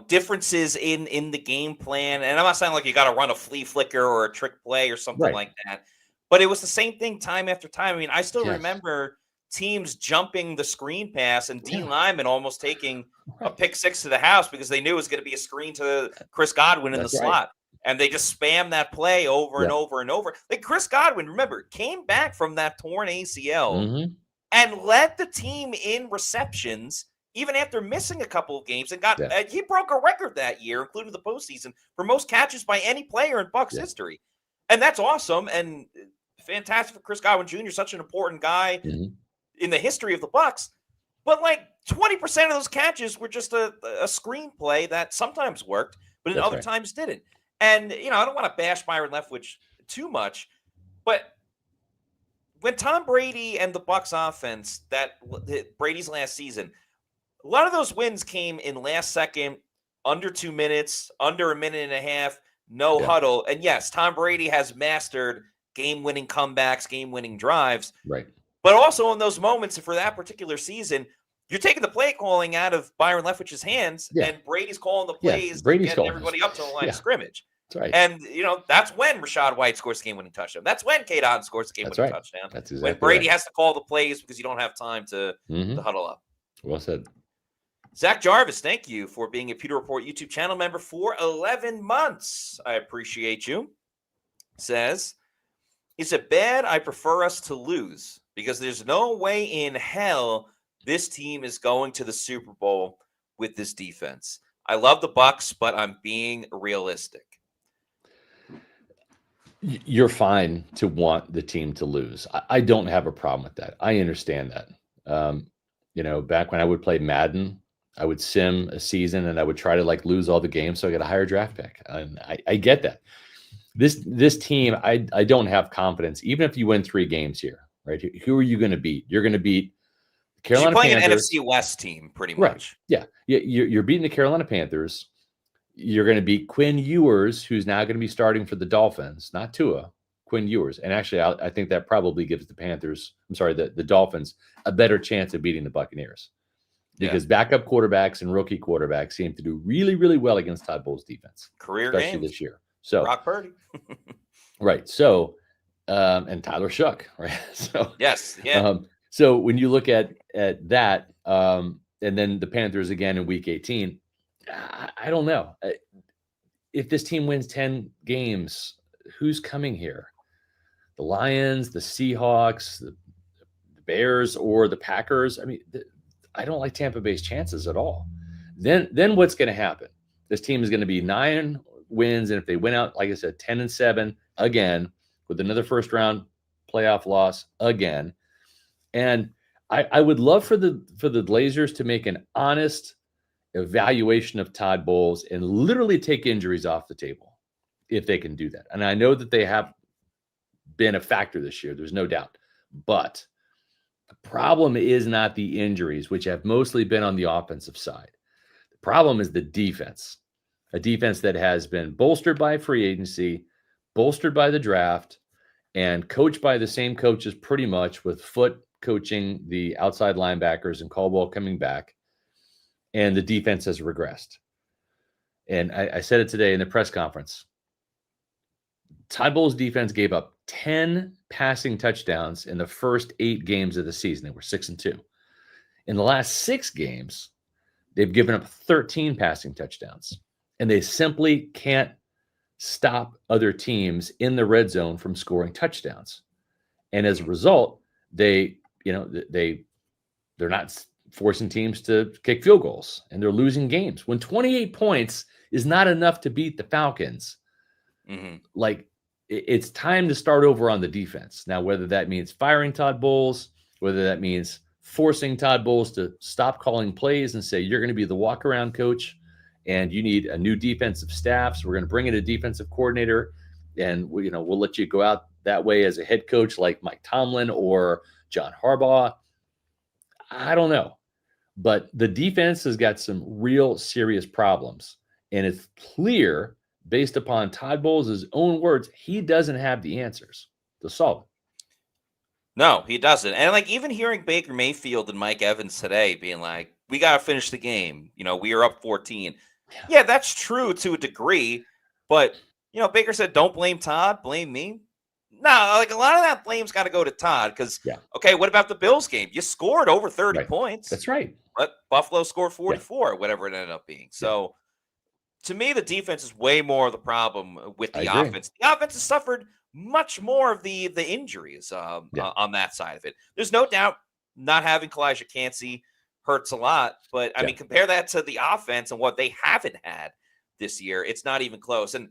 differences in the game plan. And I'm not saying like you got to run a flea flicker or a trick play or something like that, but it was the same thing time after time. I mean, I still remember teams jumping the screen pass and D linemen almost taking a pick six to the house because they knew it was going to be a screen to Chris Godwin in the slot. And they just spam that play over and over and over. Like Chris Godwin, remember, came back from that torn ACL and led the team in receptions even after missing a couple of games, and he broke a record that year, including the postseason, for most catches by any player in Bucs history. And that's awesome and fantastic for Chris Godwin Jr., such an important guy in the history of the Bucs. But like 20% of those catches were just a screenplay that sometimes worked, but in other times didn't. And, I don't want to bash Byron Leftwich too much, but when Tom Brady and the Bucs offense, Brady's last season, a lot of those wins came in last second, under 2 minutes, under a minute and a half, no huddle. And yes, Tom Brady has mastered game-winning comebacks, game-winning drives. Right. But also in those moments for that particular season, you're taking the play calling out of Byron Leftwich's hands, and Brady's calling the plays, getting everybody up to the line of scrimmage. That's right. And, that's when Rachaad White scores the game-winning touchdown. That's when Kate Otten scores the game-winning touchdown. That's exactly when Brady has to call the plays because you don't have time to huddle up. Well said. Zach Jarvis, thank you for being a Pewter Report YouTube channel member for 11 months. I appreciate you. Says, is it bad I prefer us to lose? Because there's no way in hell this team is going to the Super Bowl with this defense. I love the Bucs, but I'm being realistic. You're fine to want the team to lose. I don't have a problem with that. I understand that. Back when I would play Madden, I would sim a season and I would try to lose all the games so I get a higher draft pick. And I get that. This team, I don't have confidence. Even if you win 3 games here, right? Who are you going to beat? You're going to beat Carolina Panthers. You're playing an NFC West team, pretty much. Yeah. You're beating the Carolina Panthers. You're going to beat Quinn Ewers, who's now going to be starting for the Dolphins, not Tua, Quinn Ewers. And actually, I think that probably gives the Dolphins a better chance of beating the Buccaneers. Because backup quarterbacks and rookie quarterbacks seem to do really, really well against Todd Bowles' defense. Especially this year. So Brock Purdy. Right. So, and Tyler Shook, right? So yes. Yeah. So when you look at that, and then the Panthers again in Week 18, I don't know. If this team wins 10 games, who's coming here? The Lions, the Seahawks, the Bears, or the Packers? I mean, I don't like Tampa Bay's chances at all. Then what's going to happen? This team is going to be 9 wins, and if they win out, like I said, 10-7 again with another first round playoff loss again. And I would love for the Blazers to make an honest evaluation of Todd Bowles and literally take injuries off the table if they can do that. And I know that they have been a factor this year. There's no doubt. But the problem is not the injuries, which have mostly been on the offensive side. The problem is the defense, a defense that has been bolstered by free agency, bolstered by the draft, and coached by the same coaches pretty much, with Foote coaching the outside linebackers and Caldwell coming back. And the defense has regressed. And I said it today in the press conference. Todd Bowles' defense gave up 10 passing touchdowns in the first 8 games of the season. They were 6-2. In the last 6 games, They've given up 13 passing touchdowns, and they simply can't stop other teams in the red zone from scoring touchdowns. And as a result, they're not forcing teams to kick field goals, and they're losing games. When 28 points is not enough to beat the Falcons, like it's time to start over on the defense. Now, whether that means firing Todd Bowles, whether that means forcing Todd Bowles to stop calling plays and say, you're going to be the walk around coach and you need a new defensive staff. So we're going to bring in a defensive coordinator and we'll let you go out that way as a head coach like Mike Tomlin or John Harbaugh. I don't know, but the defense has got some real serious problems, and it's clear based upon Todd Bowles' own words, he doesn't have the answers to solve it. No, he doesn't. And like even hearing Baker Mayfield and Mike Evans today being like, we got to finish the game. We are up 14. Yeah, that's true to a degree. But, Baker said, don't blame Todd, blame me. No, like a lot of that blame's got to go to Todd because, okay, what about the Bills game? You scored over 30 points. That's right. But Buffalo scored 44, whatever it ended up being. So to me, the defense is way more of the problem with the offense. The offense has suffered much more of the injuries on that side of it. There's no doubt not having Kalijah Cansey hurts a lot, but I mean, compare that to the offense and what they haven't had this year. It's not even close. And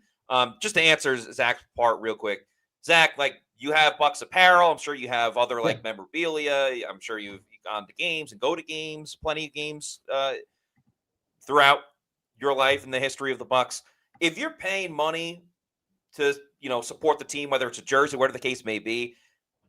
just to answer Zach's part real quick, Zach, like you have Bucs apparel. I'm sure you have other like memorabilia. I'm sure you've gone to games and go to games, plenty of games throughout your life and the history of the Bucs. If you're paying money to support the team, whether it's a jersey, whatever the case may be,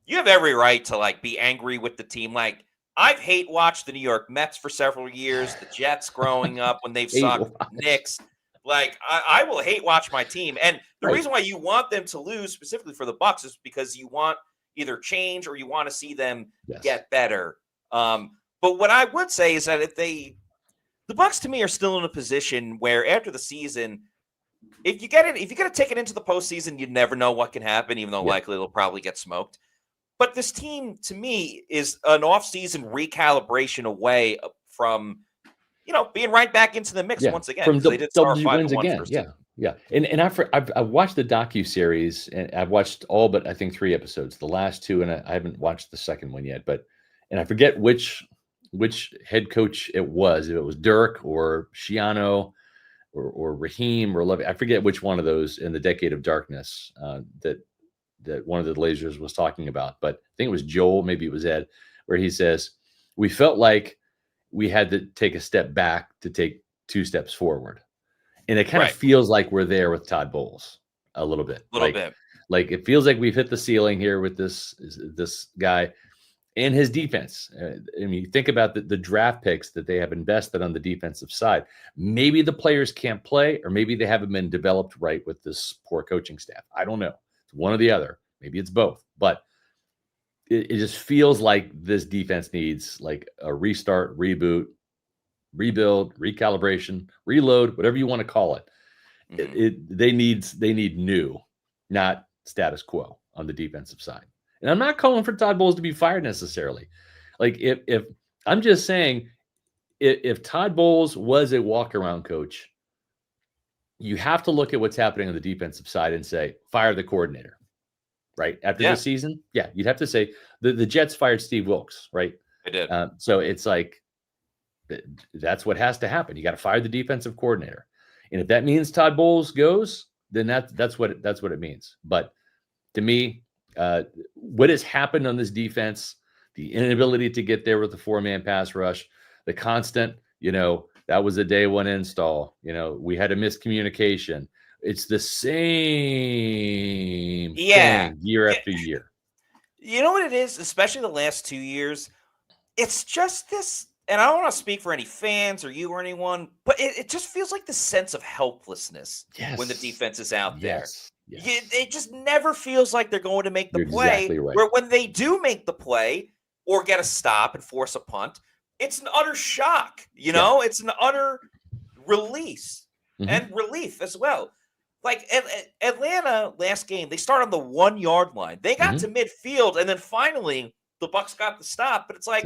you have every right to like be angry with the team. Like I've hate watched the New York Mets for several years, the Jets growing up when they've sucked, Knicks. Like I will hate watch my team, and the reason why you want them to lose specifically for the Bucs is because you want either change or you want to see them get better. But what I would say is that if the Bucs to me are still in a position where after the season, if you get a ticket into the postseason, you never know what can happen, even though likely it'll probably get smoked. But this team, to me, is an off-season recalibration away from, being right back into the mix once again. From they did start wins again. And I've watched the docu-series, and I've watched all but I think 3 episodes, the last 2, and I haven't watched the second one yet. And I forget which head coach it was, if it was Dirk or Schiano or Raheem or Levy. I forget which one of those in the Decade of Darkness that one of the Lasers was talking about, but I think it was Joel, maybe it was Ed, where he says, we felt like we had to take a step back to take 2 steps forward. And it kind of feels like we're there with Todd Bowles a little bit. Like it feels like we've hit the ceiling here with this guy and his defense. I mean, think about the draft picks that they have invested on the defensive side. Maybe the players can't play, or maybe they haven't been developed right with this poor coaching staff. I don't know. One or the other. Maybe it's both, but it just feels like this defense needs like a restart, reboot, rebuild, recalibration, reload, whatever you want to call it. They need new, not status quo on the defensive side. And I'm not calling for Todd Bowles to be fired necessarily. Like if I'm just saying, if Todd Bowles was a walk around coach, you have to look at what's happening on the defensive side and say, fire the coordinator, right? After the season, you'd have to say the Jets fired Steve Wilkes, right? They did. So it's like, that's what has to happen. You got to fire the defensive coordinator. And if that means Todd Bowles goes, then that's what it means. But to me, what has happened on this defense, the inability to get there with the 4-man pass rush, the constant, that was a day 1 install. We had a miscommunication. It's the same thing year after year. You know what it is, especially the last 2 years? It's just this, and I don't want to speak for any fans or you or anyone, but it just feels like the sense of helplessness when the defense is out there. Yes. It just never feels like they're going to make the play. Exactly right. Where when they do make the play or get a stop and force a punt, it's an utter shock. It's an utter release and relief as well. Like Atlanta last game, they started on the 1-yard line. They got to midfield, and then finally the Bucs got the stop. But it's like,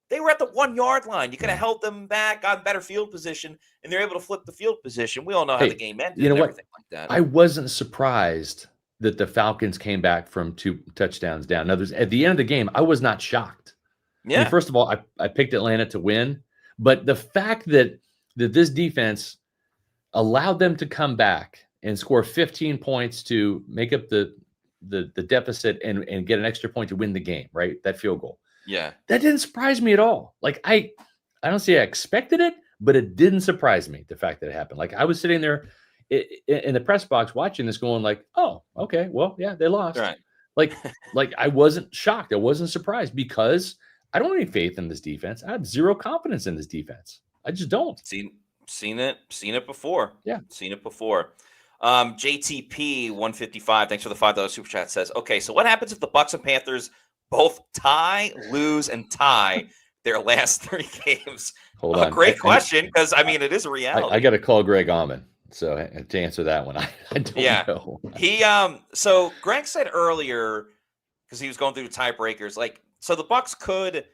They were at the 1 yard line. You could have held them back, gotten better field position, and they're able to flip the field position. We all know how the game ended you know and what? everything like that. I wasn't surprised that the Falcons came back from 2 touchdowns down. Now, at the end of the game, I was not shocked. I mean, first of all, I picked Atlanta to win, but the fact that this defense allowed them to come back and score 15 points to make up the deficit and get an extra point to win the game, right? That field goal. Yeah. That didn't surprise me at all. Like I don't say I expected it, but it didn't surprise me, the fact that it happened. Like I was sitting there in the press box watching this going like, oh, okay, well, yeah, they lost. Right. Like I wasn't shocked. I wasn't surprised because I don't have any faith in this defense. I have zero confidence in this defense. I just don't. Seen it before. Yeah. Seen it before. JTP 155, thanks for the $5 super chat, says, okay, so what happens if the Bucs and Panthers both tie, lose, and tie their last 3 games? Hold on. Great question, because, I mean, it is a reality. I got to call Greg Allman. So to answer that one, I don't know. He so Greg said earlier, because he was going through the tiebreakers, like, so the Bucs could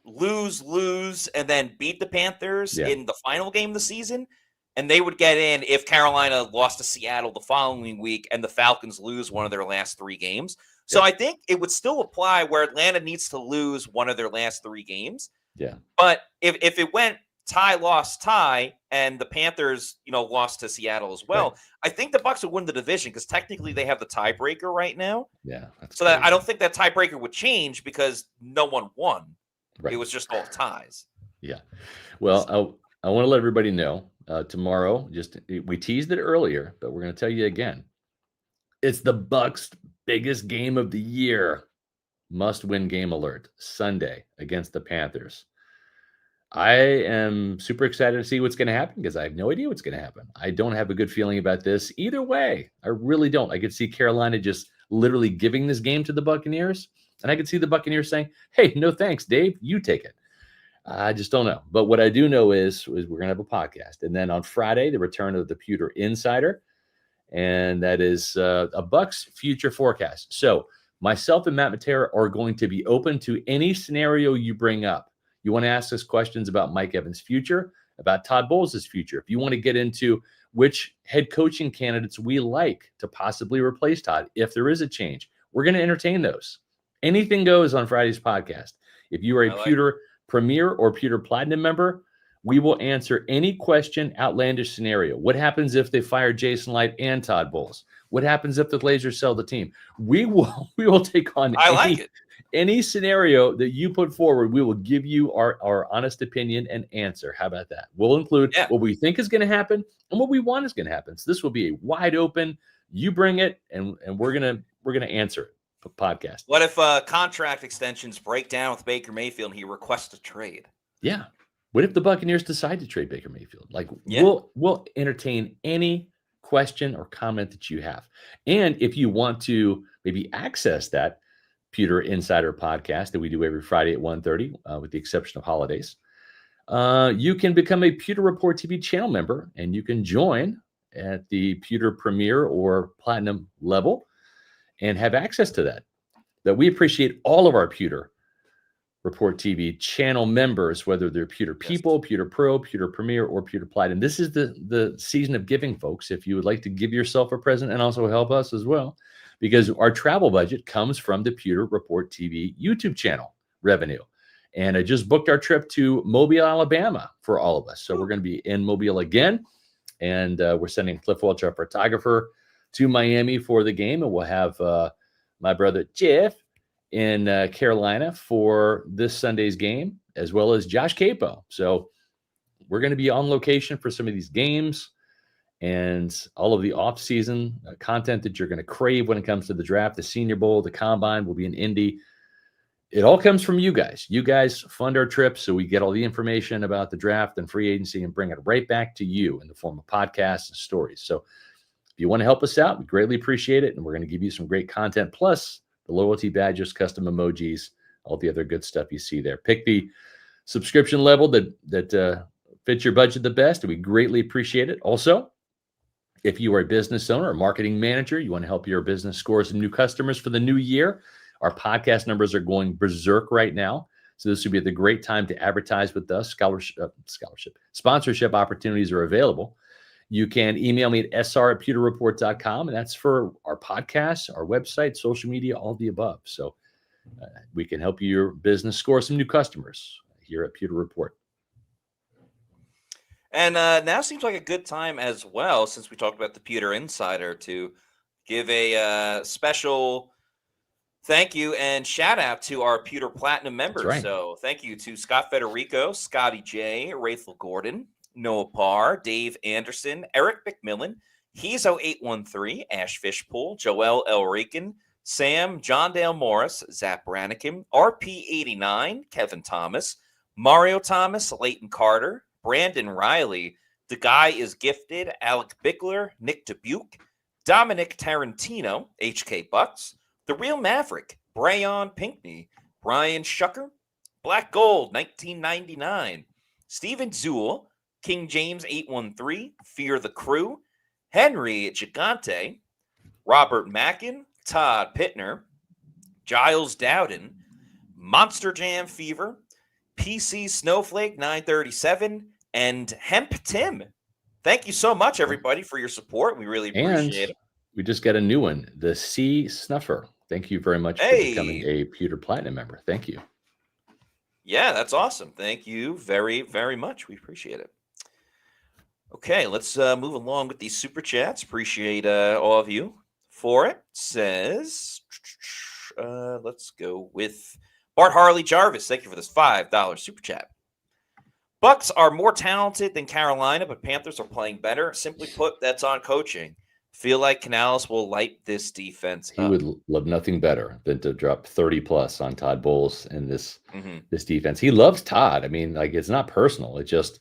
lose, and then beat the Panthers in the final game of the season, and they would get in if Carolina lost to Seattle the following week and the Falcons lose one of their last 3 games. So I think it would still apply where Atlanta needs to lose one of their last 3 games. Yeah. But if it went tie, loss, tie, and the Panthers, lost to Seattle as well, right, I think the Bucs would win the division because technically they have the tiebreaker right now. Yeah. So that I don't think that tiebreaker would change because no one won. Right. It was just all ties. Yeah. Well, I want to let everybody know tomorrow, we teased it earlier, but we're going to tell you again. It's the Bucs' biggest game of the year. Must-win game alert. Sunday against the Panthers. I am super excited to see what's going to happen because I have no idea what's going to happen. I don't have a good feeling about this either way. I really don't. I could see Carolina just literally giving this game to the Buccaneers, and I could see the Buccaneers saying, hey, no thanks, Dave. You take it. I just don't know. But what I do know is we're going to have a podcast. And then on Friday, the return of the Pewter Insider. And that is a Bucs future forecast. So myself and Matt Matera are going to be open to any scenario you bring up. You want to ask us questions about Mike Evans' future, about Todd Bowles' future. If you want to get into which head coaching candidates we like to possibly replace Todd, if there is a change, we're going to entertain those. Anything goes on Friday's podcast. If you are a Pewter Premier or Pewter Platinum member, we will answer any question, outlandish scenario. What happens if they fire Jason Light and Todd Bowles? What happens if the Blazers sell the team? We will take on any scenario that you put forward. We will give you our honest opinion and answer. How about that? We'll include what we think is going to happen and what we want is going to happen. So this will be a wide open. You bring it, and we're gonna answer it. Podcast. What if contract extensions break down with Baker Mayfield and he requests a trade? Yeah. What if the Buccaneers decide to trade Baker Mayfield? We'll entertain any question or comment that you have. And if you want to maybe access that Pewter Insider podcast that we do every Friday at 1:30, with the exception of holidays, you can become a Pewter Report TV channel member, and you can join at the Pewter Premier or Platinum level and have access to that. That we appreciate all of our Pewter Report TV channel members, whether they're Pewter People, Pewter Pro, Pewter Premier, or Pewter Platinum. This is the season of giving, folks. If you would like to give yourself a present and also help us as well, because our travel budget comes from the Pewter Report TV YouTube channel revenue. And I just booked our trip to Mobile, Alabama for all of us. So we're going to be in Mobile again. And we're sending Cliff Welch, our photographer, to Miami for the game. And we'll have my brother Jeff in Carolina for this Sunday's game, as well as Josh Capo. So we're going to be on location for some of these games and all of the off-season content that you're going to crave when it comes to the draft. The Senior Bowl, the Combine will be in Indy. It all comes from you guys. You guys fund our trips, so we get all the information about the draft and free agency and bring it right back to you in the form of podcasts and stories. So if you want to help us out, we greatly appreciate it, and we're going to give you some great content, plus the loyalty badges, custom emojis, all the other good stuff you see there. Pick the subscription level that fits your budget the best, and we greatly appreciate it. Also, if you are a business owner or marketing manager, you want to help your business score some new customers for the new year, our podcast numbers are going berserk right now. So this would be the great time to advertise with us. Sponsorship opportunities are available. You can email me at sr@pewterreport.com, and that's for our podcast, our website, social media, all the above. So we can help your business score some new customers here at Pewter Report. And now seems like a good time as well, since we talked about the Pewter Insider, to give a special thank you and shout out to our Pewter Platinum members. Right. So thank you to Scott Federico, Scotty J, Rachel Gordon, Noah Parr, Dave Anderson, Eric McMillan, Hezo813, Ash Fishpool, Joel Elrican, Sam, John Dale Morris, Zap Brannikin, RP89, Kevin Thomas, Mario Thomas, Leighton Carter, Brandon Riley, The Guy is Gifted, Alec Bickler, Nick Dubuque, Dominic Tarantino, HK Bucs, The Real Maverick, Brayon Pinkney, Brian Shucker, Black Gold 1999, Steven Zool, King James 813, Fear the Crew, Henry Gigante, Robert Mackin, Todd Pittner, Giles Dowden, Monster Jam Fever, PC Snowflake 937, and Hemp Tim. Thank you so much, everybody, for your support. We really appreciate it. We just got a new one, the Sea Snuffer. Thank you very much for becoming a Pewter Platinum member. Thank you. Yeah, that's awesome. Thank you very, very much. We appreciate it. Okay, let's move along with these super chats. Appreciate all of you for it. Says, let's go with Bart Harley Jarvis. Thank you for this $5 super chat. Bucs are more talented than Carolina, but Panthers are playing better. Simply put, that's on coaching. Feel like Canales will light this defense up. He would love nothing better than to drop 30 plus on Todd Bowles and this defense. He loves Todd. I mean, like, it's not personal. It's just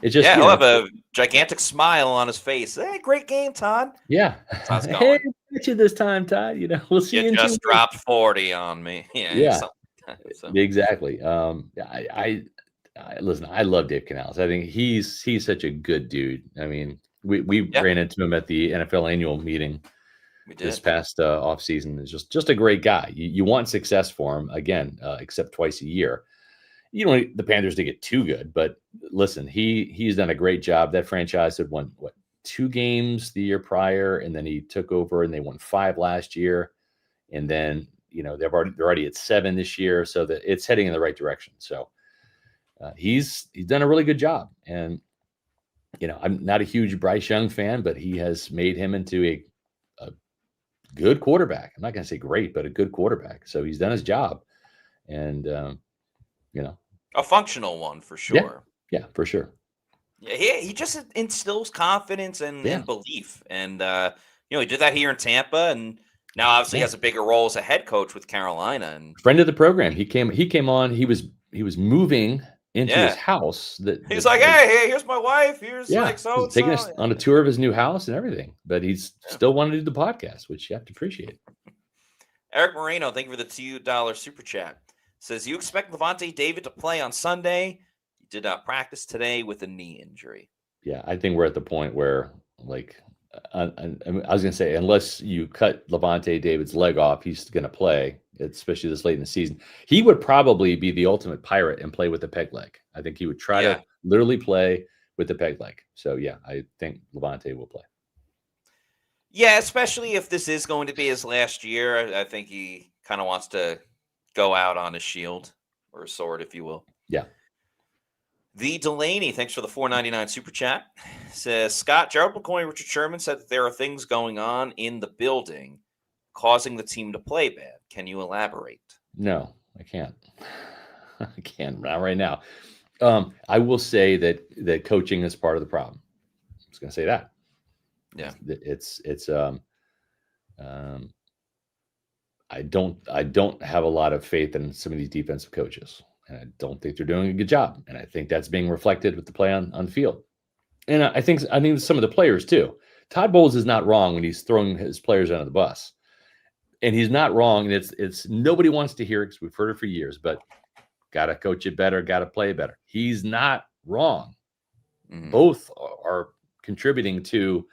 yeah, he'll have a gigantic smile on his face. Hey, great game, Todd. Yeah. Hey, get you this time, Todd. You know, we'll see you. Just dropped 40 on me. Yeah. So. Exactly. Listen, I love Dave Canales. I think he's such a good dude. I mean, we ran into him at the NFL annual meeting this past off season. Is just a great guy. You want success for him again, except twice a year. You don't want the Panthers to get too good, but listen, he's done a great job. That franchise had won 2 games the year prior, and then he took over and they won 5 last year, and then they're already at 7 this year, so that it's heading in the right direction. So he's done a really good job, and I'm not a huge Bryce Young fan, but he has made him into a good quarterback. I'm not going to say great, but a good quarterback. So he's done his job, and a functional one for sure. Yeah, for sure. Yeah, he just instills confidence and belief, and he did that here in Tampa, and now obviously has a bigger role as a head coach with Carolina. And friend of the program, he came on. He was moving into his house. He's like, hey, here's my wife. Here's so taking us on a tour of his new house and everything. But he's still wanting to do the podcast, which you have to appreciate. Eric Moreno, thank you for the $2 super chat. Says, you expect Levante David to play on Sunday? He did not practice today with a knee injury. Yeah, I think we're at the point where, like, I was going to say, unless you cut Levante David's leg off, he's going to play, especially this late in the season. He would probably be the ultimate pirate and play with the peg leg. I think he would try to literally play with the peg leg. So, yeah, I think Levante will play. Yeah, especially if this is going to be his last year. I think he kind of wants to go out on his shield, or a sword, if you will. Yeah. The Delaney, thanks for the $4.99 super chat, says, Scott, Gerald McCoy, Richard Sherman said that there are things going on in the building causing the team to play bad. Can you elaborate? No, I can't. I can't, not right now. I will say that coaching is part of the problem. I was going to say that. Yeah. I don't have a lot of faith in some of these defensive coaches, and I don't think they're doing a good job. And I think that's being reflected with the play on the field. And I think some of the players too. Todd Bowles is not wrong when he's throwing his players under the bus, and he's not wrong. And it's nobody wants to hear it because we've heard it for years. But got to coach it better, got to play better. He's not wrong. Mm-hmm. Both are contributing to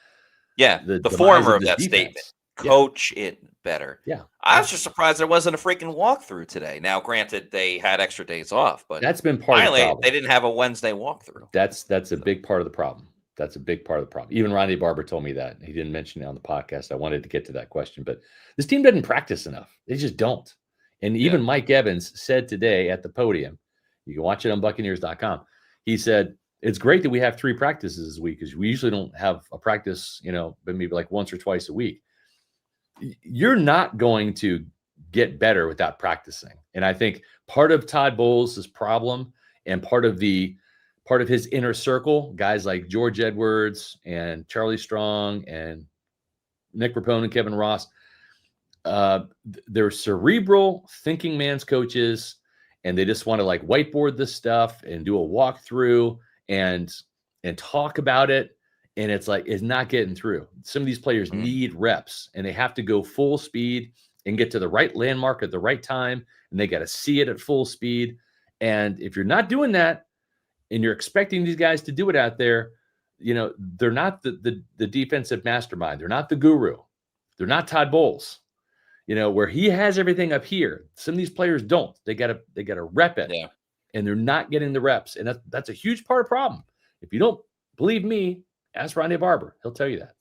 the former of that statement. coach it better. Yeah. I was just surprised there wasn't a freaking walkthrough today. Now, granted, they had extra days off, but That's been part of the finally problem. they didn't have a Wednesday walkthrough. That's a big part of the problem. That's a big part of the problem. Even Ronnie Barber told me that. He didn't mention it on the podcast. I wanted to get to that question, but this team doesn't practice enough. They just don't. And even Mike Evans said today at the podium, you can watch it on Buccaneers.com. He said, it's great that we have 3 practices this week because we usually don't have a practice, but maybe like once or twice a week. You're not going to get better without practicing. And I think part of Todd Bowles' problem and part of his inner circle, guys like George Edwards and Charlie Strong and Nick Rapone and Kevin Ross, they're cerebral thinking man's coaches, and they just want to like whiteboard this stuff and do a walkthrough and talk about it. And it's like, it's not getting through. Some of these players need reps, and they have to go full speed and get to the right landmark at the right time. And they got to see it at full speed. And if you're not doing that and you're expecting these guys to do it out there, they're not the defensive mastermind. They're not the guru. They're not Todd Bowles, where he has everything up here. Some of these players don't. They gotta rep it. Yeah. And they're not getting the reps. And that's a huge part of the problem. If you don't believe me, ask Ronnie Barber. He'll tell you that.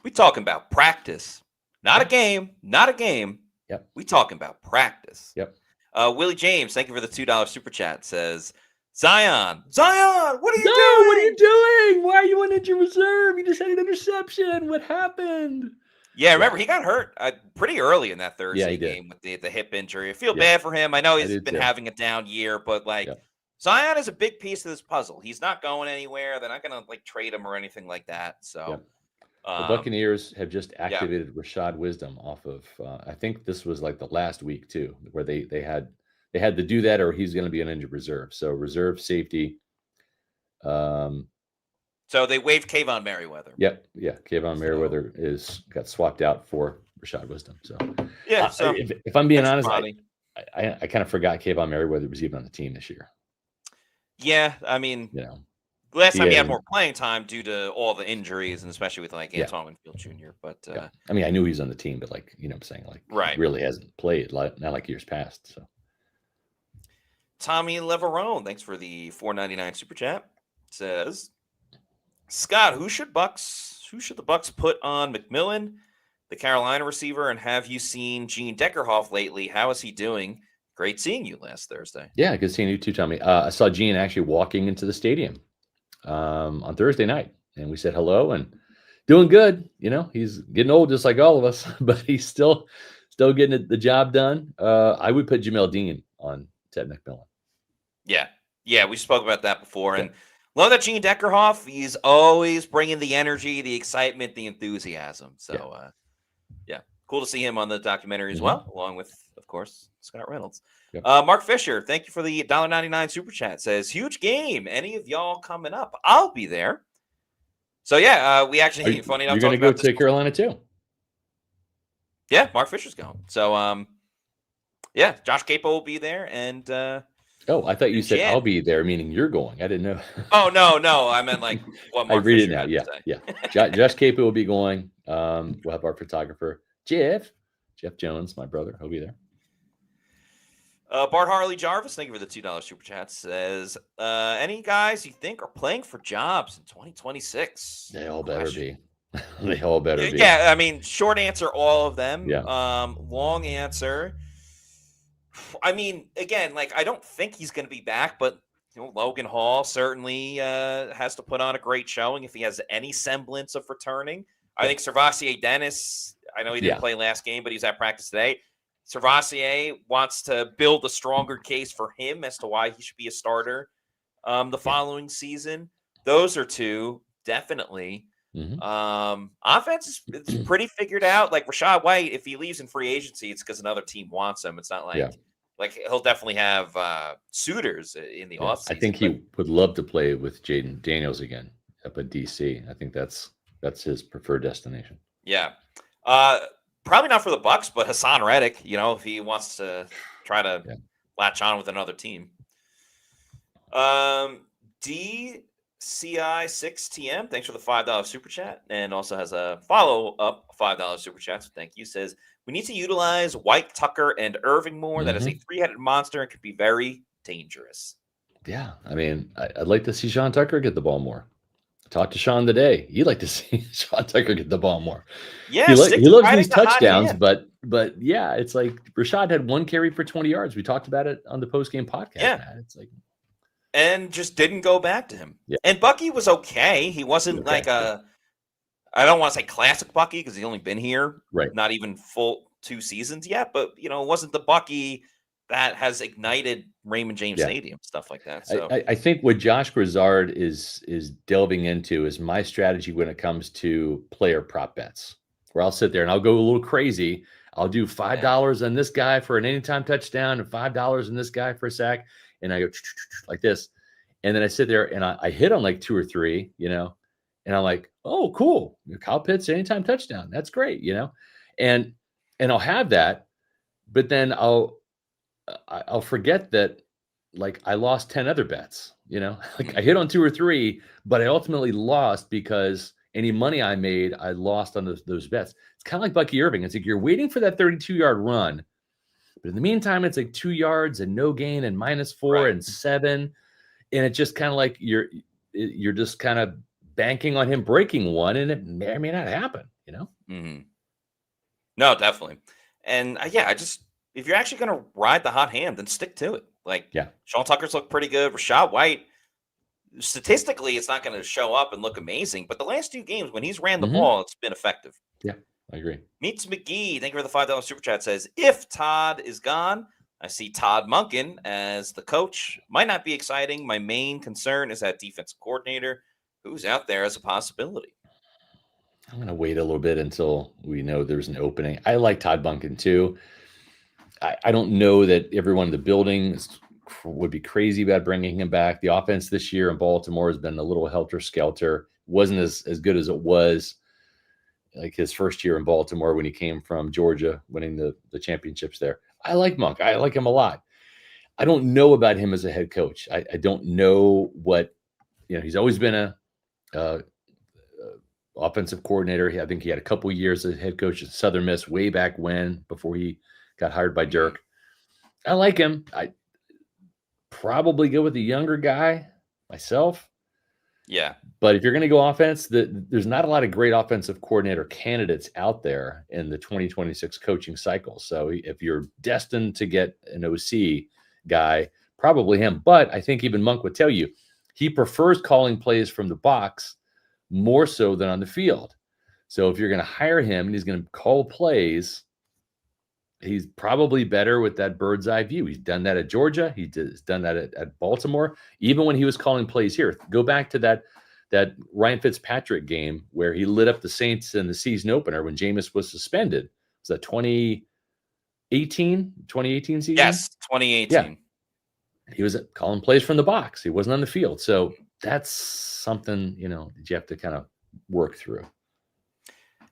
We talking about practice, not a game, not a game. Yep. We talking about practice. Yep. Willie James, thank you for the $2 super chat. Says, Zion, what are you doing? What are you doing? Why are you on injured reserve? You just had an interception. What happened? Yeah, remember, he got hurt pretty early in that Thursday did. game with the hip injury. I feel bad for him. I know he's been too. having a down year, but Zion is a big piece of this puzzle. He's not going anywhere. They're not going to trade him or anything like that. So the Buccaneers have just activated Rashad Wisdom off of, I think this was like the last week too, where they had to do that, or he's going to be an injured reserve. So reserve safety. So they waived Kayvon Merriweather. Yep. Yeah. Kayvon Merriweather got swapped out for Rashad Wisdom. So So if I'm being honest, I kind of forgot Kayvon Merriweather was even on the team this year. Yeah, I mean, last time he had more playing time due to all the injuries, and especially with Antoine Winfield Jr. But I mean, I knew he was on the team, but I'm saying he really hasn't played not like years past. So Tommy Leverone, thanks for the $4.99 super chat. Says, Scott, who should the Bucs put on McMillan, the Carolina receiver, and have you seen Gene Deckerhoff lately? How is he doing? Great seeing you last Thursday. Yeah, good seeing you too, Tommy. I saw Gene actually walking into the stadium on Thursday night, and we said hello and doing good. He's getting old just like all of us, but he's still getting the job done. I would put Jamel Dean on Ted McMillan. Yeah, we spoke about that before, and love that Gene Deckerhoff. He's always bringing the energy, the excitement, the enthusiasm. So, cool to see him on the documentary as well, along with, of course, Scott Reynolds. Yep. Mark Fisher, thank you for the $1.99 super chat. Says, huge game. Any of y'all coming up? I'll be there. So, we actually, funny enough, you're going to go to Carolina too. Yeah, Mark Fisher's going. So, Josh Capo will be there, and I thought you said I'll be there, meaning you're going. I didn't know. Oh, no. I meant what Mark I read Fisher it now. had to Yeah. Josh Capo will be going. We'll have our photographer, Jeff Jones, my brother. He'll be there. Bart Harley Jarvis, thank you for the $2 super chat. Says, any guys you think are playing for jobs in 2026? They all better be. They all better be. Yeah, I mean, short answer, all of them. Yeah. Long answer. I mean, again, I don't think he's going to be back, but Logan Hall certainly has to put on a great showing if he has any semblance of returning. I think Servassier Dennis, I know he didn't play last game, but he's at practice today. Servassier wants to build a stronger case for him as to why he should be a starter the following season. Those are two, definitely. Offense is pretty figured out. Like Rachaad White, if he leaves in free agency, it's because another team wants him. It's not like he'll definitely have suitors in the offseason. I think he would love to play with Jaden Daniels again up at DC. I think that's his preferred destination. Yeah. Probably not for the Bucs, but Hassan Reddick, if he wants to try to latch on with another team. D CI6TM, thanks for the $5 super chat, and also has a follow-up $5 super chat. So thank you. Says, we need to utilize White, Tucker, and Irving more. That is a three-headed monster and could be very dangerous. Yeah, I mean, I'd like to see Sean Tucker get the ball more. Talk to Sean today. You'd like to see Sean Tucker get the ball more. Yeah, he loves riding these the hot touchdowns, hand. but yeah, it's like Rashad had 1 carry for 20 yards. We talked about it on the post-game podcast. Yeah. Matt. It's like, and just didn't go back to him. Yeah. And Bucky was okay. He wasn't like I don't want to say classic Bucky because he's only been here not even full 2 seasons yet, but it wasn't the Bucky that has ignited Raymond James Stadium, stuff like that. So I think what Josh Grizzard is delving into is my strategy when it comes to player prop bets, where I'll sit there and I'll go a little crazy. I'll do $5 on this guy for an anytime touchdown and $5 on this guy for a sack. And I go like this. And then I sit there and I hit on like 2 or 3, and I'm like, oh, cool. Kyle Pitts, anytime touchdown. That's great, and I'll have that. But then I'll forget that, like, I lost 10 other bets, like I hit on 2 or 3, but I ultimately lost because any money I made, I lost on those bets. It's kind of like Bucky Irving. It's like you're waiting for that 32-yard run. But in the meantime, it's like 2 yards and no gain and -4 and 7. And it's just kind of like you're just kind of banking on him breaking one, and it may or may not happen, No, definitely. And if you're actually going to ride the hot hand, then stick to it. Like, Sean Tucker's looked pretty good. Rashad White, statistically, it's not going to show up and look amazing. But the last 2 games, when he's ran the ball, it's been effective. Yeah, I agree. Meets McGee, thank you for the $5 super chat, says, if Todd is gone, I see Todd Monken as the coach. Might not be exciting. My main concern is that defensive coordinator who's out there as a possibility. I'm going to wait a little bit until we know there's an opening. I like Todd Monken too. I don't know that everyone in the building would be crazy about bringing him back. The offense this year in Baltimore has been a little helter-skelter. Wasn't as good as it was like his first year in Baltimore when he came from Georgia, winning the championships there. I like Monk. I like him a lot. I don't know about him as a head coach. I don't know what, he's always been a offensive coordinator. I think he had a couple years as head coach at Southern Miss way back when, before he got hired by Dirk. I like him. I probably go with the younger guy myself. Yeah. But if you're going to go offense, there's not a lot of great offensive coordinator candidates out there in the 2026 coaching cycle. So if you're destined to get an OC guy, probably him. But I think even Monk would tell you he prefers calling plays from the box more so than on the field. So if you're going to hire him and he's going to call plays, he's probably better with that bird's eye view. He's done that at Georgia. He's done that at Baltimore. Even when he was calling plays here, go back to that Ryan Fitzpatrick game where he lit up the Saints in the season opener when Jameis was suspended. Was that 2018 season? Yes, 2018. Yeah. He was calling plays from the box. He wasn't on the field. So that's something, that you have to kind of work through.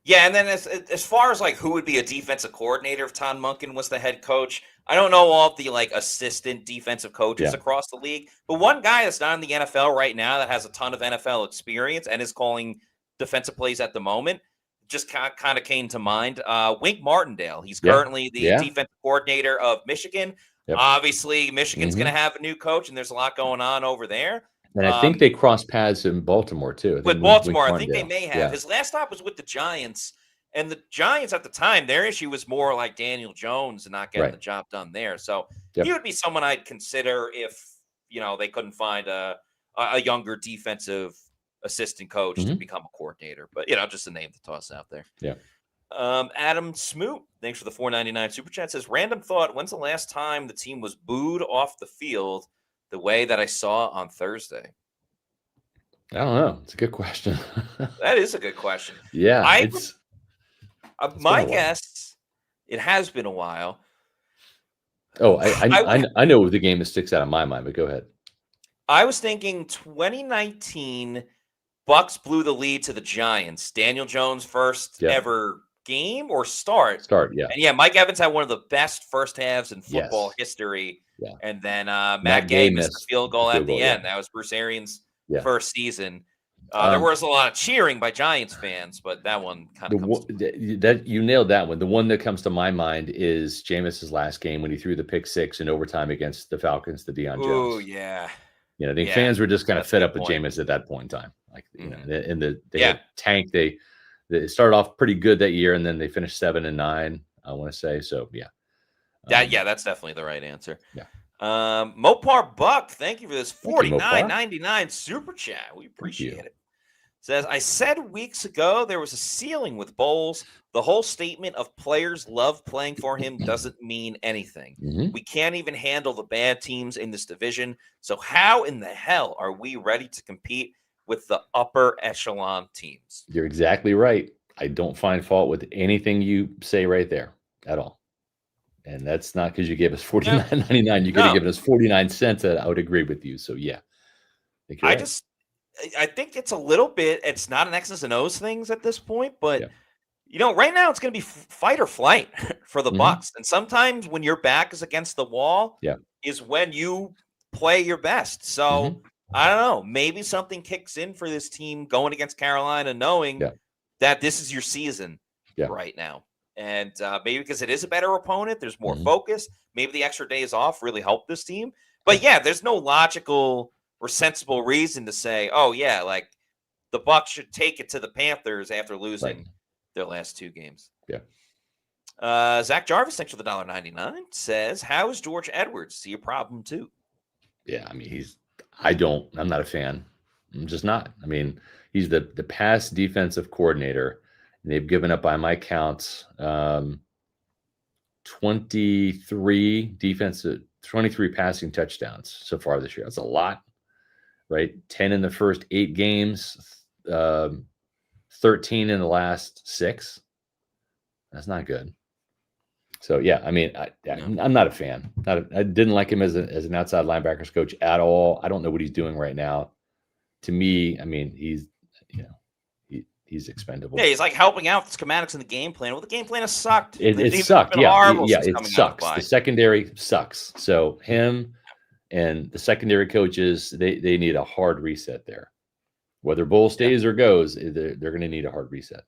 Yeah, and then as far as like who would be a defensive coordinator if Todd Monken was the head coach, I don't know all of the like assistant defensive coaches across the league, but one guy that's not in the NFL right now that has a ton of NFL experience and is calling defensive plays at the moment just kind of came to mind. Wink Martindale. He's currently the defensive coordinator of Michigan. Yep. Obviously, Michigan's going to have a new coach, and there's a lot going on over there. And I think they crossed paths in Baltimore, too. With Baltimore, I think they may have. Yeah. His last stop was with the Giants. And the Giants at the time, their issue was more like Daniel Jones and not getting the job done there. So he would be someone I'd consider if, they couldn't find a younger defensive assistant coach to become a coordinator. But, just a name to toss out there. Yeah. Adam Smoot, thanks for the $4.99 super chat, says, random thought, when's the last time the team was booed off the field the way that I saw on Thursday? I don't know. It's a good question. That is a good question. Yeah. My guess, it has been a while. Oh, I know the game that sticks out of my mind, but go ahead. I was thinking 2019, Bucs blew the lead to the Giants. Daniel Jones' first ever game or start. Yeah. And Mike Evans had one of the best first halves in football history. Yeah. And then Matt Gay missed a field goal at the end. That was Bruce Arians' first season. There was a lot of cheering by Giants fans, but that one kind of comes that you nailed that one. The one that comes to my mind is Jameis's last game when he threw the pick six in overtime against the Falcons to Deion Jones. Oh, yeah. You know, I think fans were just kind of fed up with Jameis at that point in time. Like, you know, and they had tanked. They started off pretty good that year, and then they finished 7-9, I want to say. So, yeah. That's definitely the right answer. Yeah. Mopar Buck, thank you for this $49.99 super chat. We appreciate it. Says, I said weeks ago there was a ceiling with Bowles. The whole statement of players love playing for him doesn't mean anything. We can't even handle the bad teams in this division. So how in the hell are we ready to compete with the upper echelon teams? You're exactly right. I don't find fault with anything you say right there at all. And that's not because you gave us $49.99. You could have given us 49 cents. I would agree with you. So, yeah. I think it's a little bit, it's not an X's and O's things at this point, but you know, right now it's going to be fight or flight for the Bucs. And sometimes when your back is against the wall is when you play your best. So I don't know, maybe something kicks in for this team going against Carolina, knowing that this is your season right now. And maybe because it is a better opponent, there's more focus. Maybe the extra days off really helped this team. But there's no logical or sensible reason to say, oh yeah, like the Bucs should take it to the Panthers after losing their last two games. Zach Jarvis, thanks for the $1.99, says, how is George Edwards? See a problem too? Yeah, I mean, I'm not a fan. I'm just not. I mean, he's the pass defensive coordinator, and they've given up, by my counts, 23 passing touchdowns so far this year. That's a lot. Right, 10 in the first 8 games, 13 in the last 6. That's not good. So I mean, I'm not a fan. I didn't like him as an outside linebackers coach at all. I don't know what he's doing right now. To me, I mean, he's expendable. Yeah, he's like helping out the schematics in the game plan. Well, the game plan has sucked. It sucked. It sucks. The secondary sucks. So him. And the secondary coaches, they need a hard reset there. Whether Bull stays or goes, they're going to need a hard reset.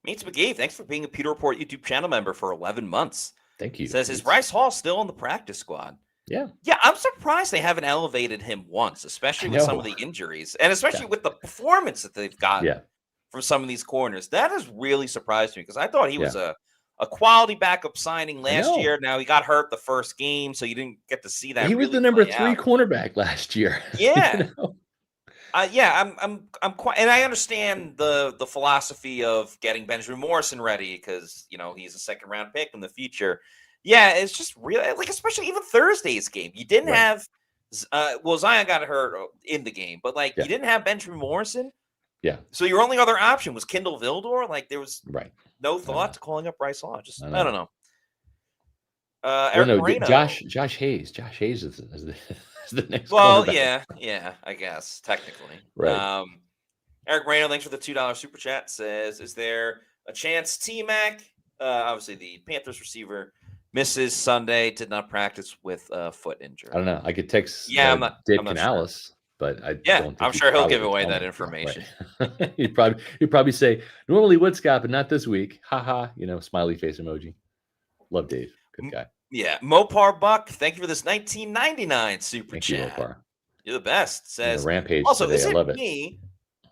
Meets McGee, thanks for being a Pewter Report YouTube channel member for 11 months. Thank you. Says, is Bryce Hall still on the practice squad? Yeah. Yeah, I'm surprised they haven't elevated him once, especially with some of the injuries. And especially with the performance that they've gotten from some of these corners. That has really surprised me because I thought he was a quality backup signing last year. Now he got hurt the first game, so you didn't get to see that. He was the number 3 cornerback last year. Yeah. You know? I'm quite, and I understand the philosophy of getting Benjamin Morrison ready because he's a 2nd round pick in the future. Yeah, it's just really like, especially even Thursday's game. You didn't have Zion got hurt in the game, but you didn't have Benjamin Morrison. Yeah. So your only other option was Kindle Vildor. Like there was no thought to calling up Bryce Hall. Just I don't know. Eric Moreno. Josh Hayes. Josh Hayes is the next. Well, yeah, I guess technically. Right. Eric Moreno, thanks for the $2 super chat. Says, is there a chance T-Mac, obviously the Panthers receiver, misses Sunday, did not practice with a foot injury? I don't know. I could text Dave Canales. Sure. But I don't think I'm sure he'll give away that information. Right. he'd probably say, normally would, Scott, but not this week. Ha, smiley face emoji. Love Dave. Good guy. Yeah. Mopar Buck, thank you for this $19.99 super chat. Thank you, Mopar. You're the best. Says, rampage also, today. I love it. Me,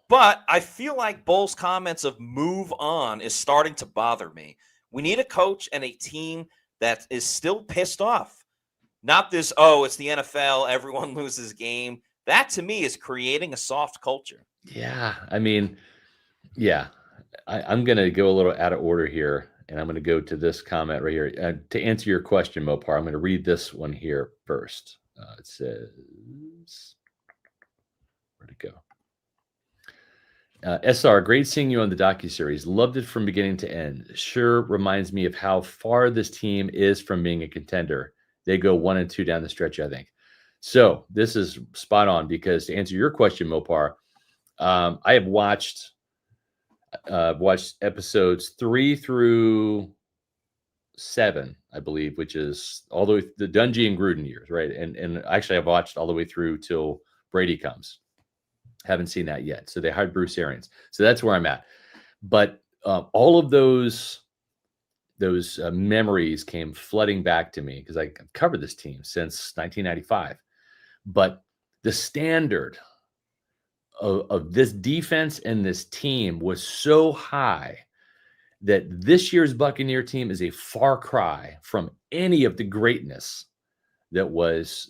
but I feel like Bull's comments of move on is starting to bother me. We need a coach and a team that is still pissed off. Not this, it's the NFL, everyone loses game. That, to me, is creating a soft culture. Yeah. I mean, I'm going to go a little out of order here, and I'm going to go to this comment right here. To answer your question, Mopar, I'm going to read this one here first. It says, where'd it go? SR, great seeing you on the docuseries. Loved it from beginning to end. Sure reminds me of how far this team is from being a contender. They go 1-2 down the stretch, I think. So this is spot on because to answer your question, Mopar, I have watched episodes 3 through 7, I believe, which is all the way the Dungy and Gruden years, right? And actually I've watched all the way through till Brady comes. Haven't seen that yet. So they hired Bruce Arians. So that's where I'm at. But all of those memories came flooding back to me because I've covered this team since 1995. But the standard of this defense and this team was so high that this year's Buccaneer team is a far cry from any of the greatness that was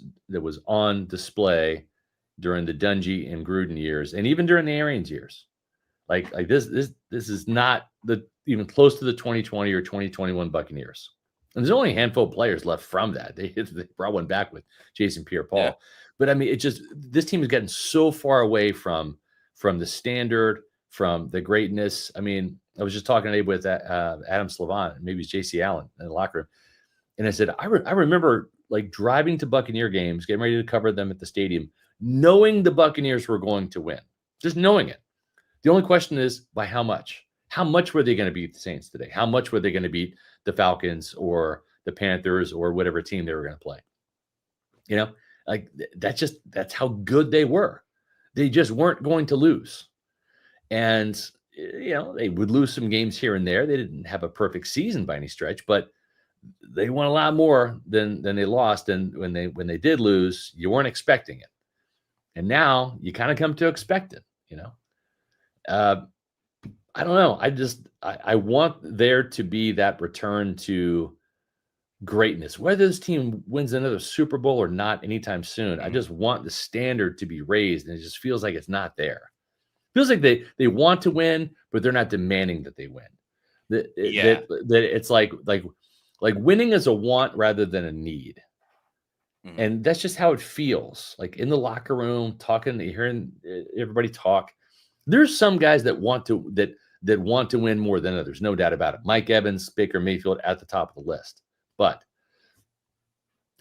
on display during the Dungy and Gruden years, and even during the Arians years. Like this is not even close to the 2020 or 2021 Buccaneers. And there's only a handful of players left from that. They brought one back with Jason Pierre-Paul. Yeah. But I mean, this team has gotten so far away from the standard, from the greatness. I mean, I was just talking today with Adam Slavon, maybe it's JC Allen in the locker room. And I said, I remember like driving to Buccaneer games, getting ready to cover them at the stadium, knowing the Buccaneers were going to win, just knowing it. The only question is by how much? How much were they going to beat the Saints today? How much were they going to beat the Falcons or the Panthers or whatever team they were going to play? You know, like that's how good they were. They just weren't going to lose. And, you know, they would lose some games here and there. They didn't have a perfect season by any stretch, but they won a lot more than they lost. And when they did lose, you weren't expecting it. And now you kind of come to expect it, you know. I don't know. I want there to be that return to greatness, whether this team wins another Super Bowl or not anytime soon. I just want the standard to be raised, and it just feels like it's not there. It feels like they want to win, but they're not demanding that they win. That it's like winning is a want rather than a need. Mm-hmm. And that's just how it feels. Like in the locker room, hearing everybody talk. There's some guys that want to win more than others, no doubt about it. Mike Evans, Baker Mayfield at the top of the list. But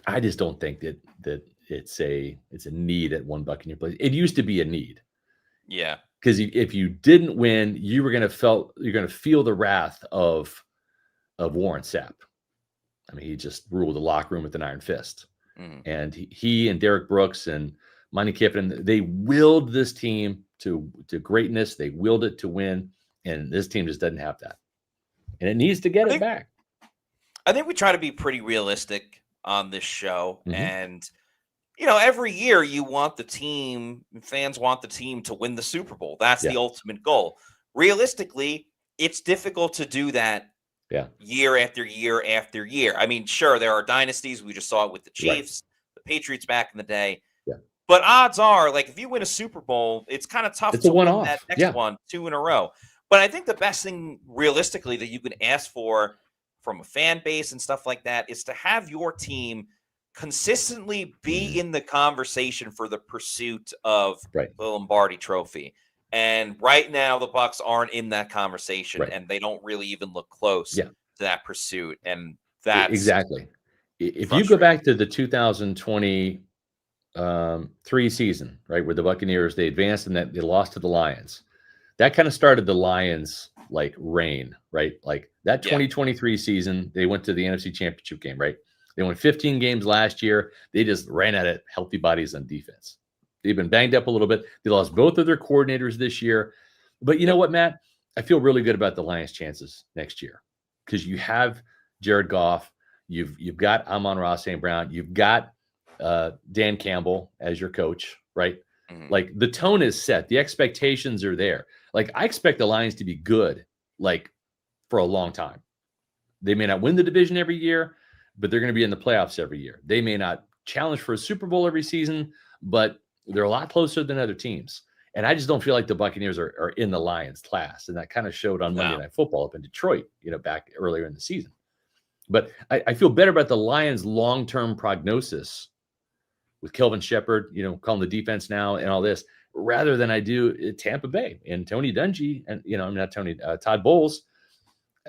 I just don't think that it's a need at one Buccaneer place. It used to be a need. Yeah. Because if you didn't win, you're going to feel the wrath of Warren Sapp. I mean, he just ruled the locker room with an iron fist. Mm. And he and Derek Brooks and Monty Kiffin, they willed this team to greatness. They willed it to win. And this team just doesn't have that. And it needs to get it back. I think we try to be pretty realistic on this show. Mm-hmm. And, you know, every year fans want the team to win the Super Bowl. That's the ultimate goal. Realistically, it's difficult to do that year after year after year. I mean, sure, there are dynasties. We just saw it with the Chiefs, the Patriots back in the day. Yeah. But odds are, like, if you win a Super Bowl, it's kind of tough to win that next one 2 in a row. But I think the best thing realistically that you can ask for from a fan base and stuff like that is to have your team consistently be in the conversation for the pursuit of the Lombardi Trophy. And right now, the Bucs aren't in that conversation, and they don't really even look close to that pursuit. And that's exactly. If you go back to the 2023 season, right, where the Buccaneers, they advanced and that they lost to the Lions, that kind of started the Lions like reign, right? Like that 2023 season, they went to the NFC Championship game, right? They won 15 games last year. They just ran at it, healthy bodies on defense. They've been banged up a little bit. They lost both of their coordinators this year. But you know what, Matt? I feel really good about the Lions' chances next year because you have Jared Goff. You've got Amon-Ra St. Brown. You've got Dan Campbell as your coach, right? Mm-hmm. Like the tone is set. The expectations are there. Like I expect the Lions to be good, like for a long time. They may not win the division every year, but they're going to be in the playoffs every year. They may not challenge for a Super Bowl every season, but they're a lot closer than other teams. And I just don't feel like the Buccaneers are in the Lions class. And that kind of showed on Monday Night Football up in Detroit, you know, back earlier in the season. But I feel better about the Lions' long-term prognosis with Kelvin Shepard, you know, calling the defense now and all this, rather than I do Tampa Bay and Tony Dungy and, you know, not Tony, Todd Bowles.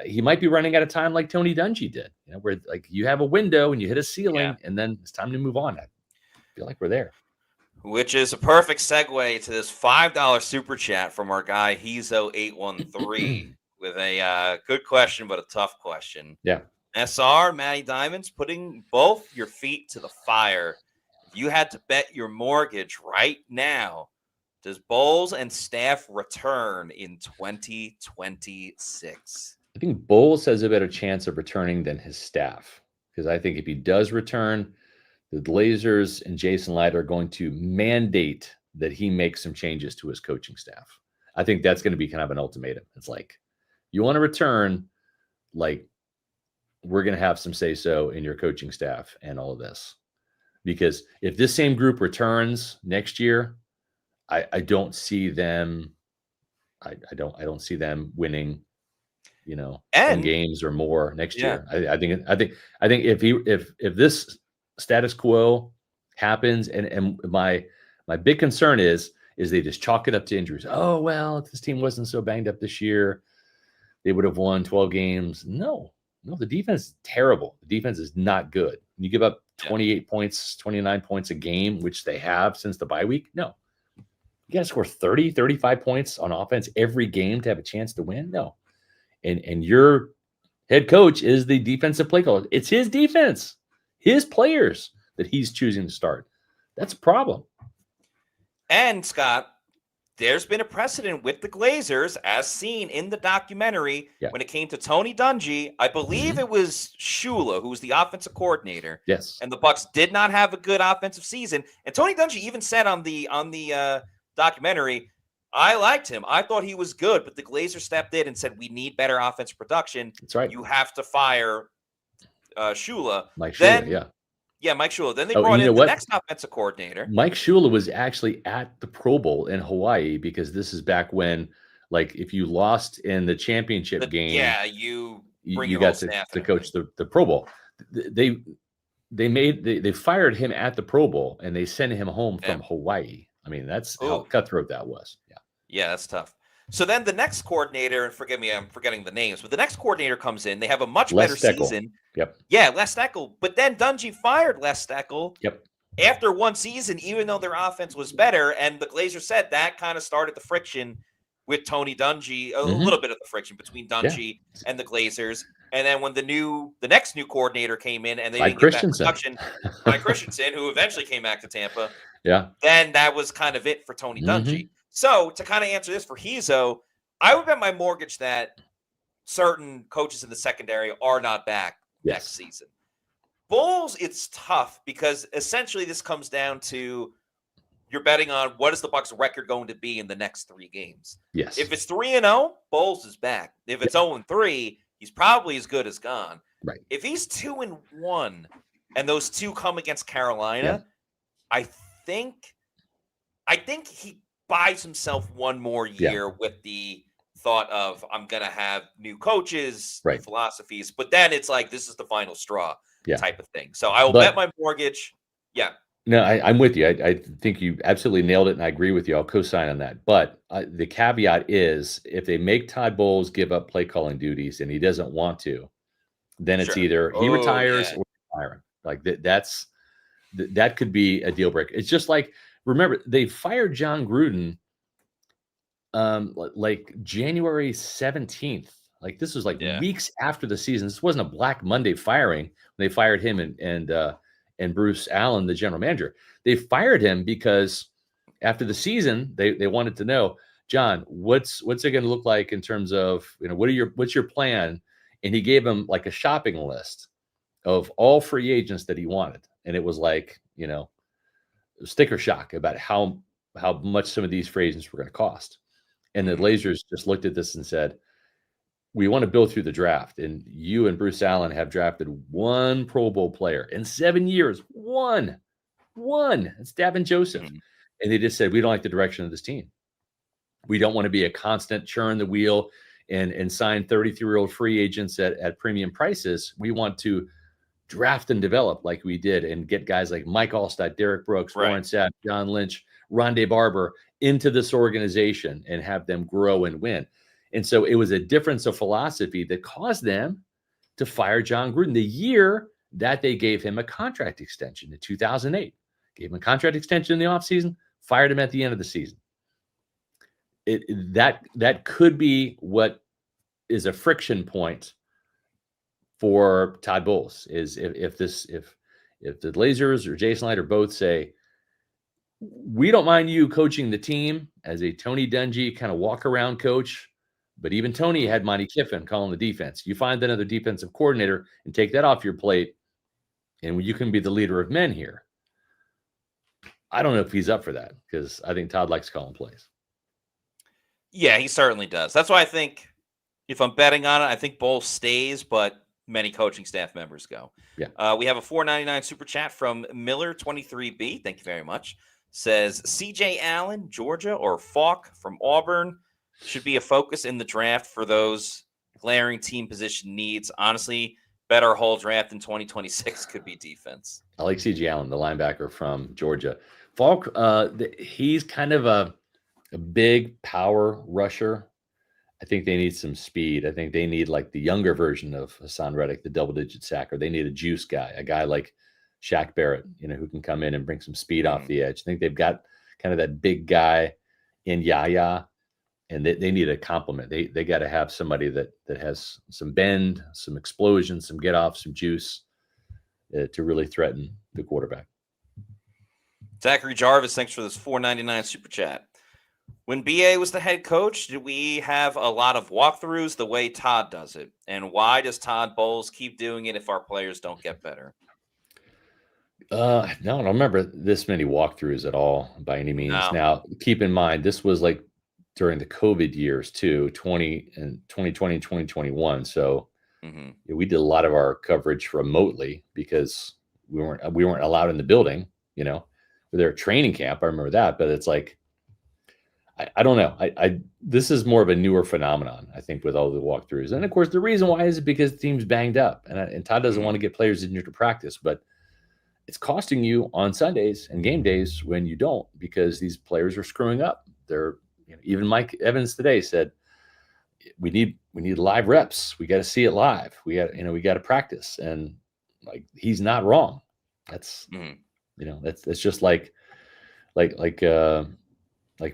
He might be running out of time like Tony Dungy did, you know, where like you have a window and you hit a ceiling and then it's time to move on. I feel like we're there. Which is a perfect segue to this $5 super chat from our guy Hezo813 with a good question, but a tough question. Yeah. SR, Matty Diamonds, putting both your feet to the fire. If you had to bet your mortgage right now, does Bowles and staff return in 2026? I think Bowles has a better chance of returning than his staff, because I think if he does return, the Glazers and Jason Light are going to mandate that he make some changes to his coaching staff. I think that's going to be kind of an ultimatum. It's like, you want to return, like, we're going to have some say-so in your coaching staff and all of this. Because if this same group returns next year, I don't see them. I don't see them winning, 10 games or more next year. I think if this status quo happens, and my big concern is they just chalk it up to injuries. Oh, well, if this team wasn't so banged up this year, they would have won 12 games. No, the defense is terrible. The defense is not good. You give up 28 points, 29 points a game, which they have since the bye week. No, you got to score 30, 35 points on offense every game to have a chance to win. No. And your head coach is the defensive play caller. It's his defense, his players that he's choosing to start. That's a problem. And Scott, there's been a precedent with the Glazers, as seen in the documentary, when it came to Tony Dungy. I believe it was Shula who was the offensive coordinator. Yes. And the Bucs did not have a good offensive season. And Tony Dungy even said on the documentary, I liked him. I thought he was good, but the Glazers stepped in and said, we need better offensive production. That's right. You have to fire Shula. Mike Shula, Yeah, Mike Shula. Then they brought in the next offensive coordinator. Mike Shula was actually at the Pro Bowl in Hawaii, because this is back when, like, if you lost in the championship game, you got to coach the Pro Bowl. They fired him at the Pro Bowl, and they sent him home from Hawaii. I mean, that's how cutthroat that was. Yeah, that's tough. So then the next coordinator, and forgive me, I'm forgetting the names, but the next coordinator comes in. They have a much better season. Yep. Yeah, Les Steckel. But then Dungy fired Les Steckel. Yep. After one season, even though their offense was better, and the Glazers said that kind of started the friction with Tony Dungy, a little bit of the friction between Dungy and the Glazers. And then when the next new coordinator came in, and they didn't get that production, Mike Christensen, who eventually came back to Tampa. Yeah. Then that was kind of it for Tony Dungy. So to kind of answer this for Hezo, I would bet my mortgage that certain coaches in the secondary are not back next season. Bulls, it's tough, because essentially this comes down to you're betting on what is the Bucs record going to be in the next 3 games. Yes. If it's 3-0, Bulls is back. If it's 0-3, he's probably as good as gone. Right. If he's 2-1 and those 2 come against Carolina, I think he buys himself one more year with the thought of, I'm going to have new coaches, new philosophies, but then it's like, this is the final straw type of thing. So I will bet my mortgage. Yeah. No, I'm with you. I think you absolutely nailed it, and I agree with you. I'll co-sign on that. But the caveat is, if they make Todd Bowles give up play calling duties and he doesn't want to, then it's either he retires or firing. Like that could be a deal breaker. It's just like, remember, they fired John Gruden like January 17th. Like, this was like weeks after the season. This wasn't a Black Monday firing when they fired him and Bruce Allen, the general manager. They fired him because after the season, they wanted to know, John, what's it going to look like in terms of, what's your plan? And he gave him like a shopping list of all free agents that he wanted. And it was like, sticker shock about how much some of these free agents were going to cost. And the Glazers just looked at this and said, we want to build through the draft. And you and Bruce Allen have drafted 1 Pro Bowl player in 7 years. One. It's Davin Joseph. And they just said, we don't like the direction of this team. We don't want to be a constant churn the wheel and sign 33-year-old free agents at premium prices. We want to draft and develop like we did and get guys like Mike Allstott, Derek Brooks, Warren Sapp, John Lynch, Rondé Barber into this organization and have them grow and win. And so it was a difference of philosophy that caused them to fire John Gruden the year that they gave him a contract extension in 2008. Gave him a contract extension in the offseason, fired him at the end of the season. That could be what is a friction point for Todd Bowles, is if If the Glazers or Jason Light or both say, we don't mind you coaching the team as a Tony Dungy kind of walk around coach, but even Tony had Monty Kiffin calling the defense. You find another defensive coordinator and take that off your plate, and you can be the leader of men here. I don't know if he's up for that because I think Todd likes calling plays. Yeah, he certainly does. That's why I think if I'm betting on it, I think Bowles stays, but many coaching staff members go. Yeah. We have a $4.99 super chat from Miller23B. Thank you very much. Says CJ Allen, Georgia, or Falk from Auburn should be a focus in the draft for those glaring team position needs. Honestly, better whole draft in 2026 could be defense. I like CJ Allen, the linebacker from Georgia. Falk, he's kind of a big power rusher. I think they need some speed. I think they need like the younger version of Hassan Reddick, the double-digit sacker. They need a juice guy, a guy like Shaq Barrett, who can come in and bring some speed off the edge. I think they've got kind of that big guy in Yaya, and they need a complement. They got to have somebody that has some bend, some explosion, some get off, some juice to really threaten the quarterback. Zachary Jarvis, thanks for this $4.99 super chat. When BA was the head coach, did we have a lot of walkthroughs the way Todd does it? And why does Todd Bowles keep doing it if our players don't get better? No, I don't remember this many walkthroughs at all by any means. No. Now, keep in mind, this was like during the COVID years too, 2020 and 2021. So we did a lot of our coverage remotely because we weren't allowed in the building, we're there at training camp. I remember that, but it's like, I don't know. This is more of a newer phenomenon, I think, with all the walkthroughs. And of course, the reason why is because the team's banged up, and Todd doesn't want to get players in here to practice, but it's costing you on Sundays and game days when you don't, because these players are screwing up. They're, even Mike Evans today said, we need live reps. We got to see it live. We got to practice. And like, he's not wrong. That's, that's just like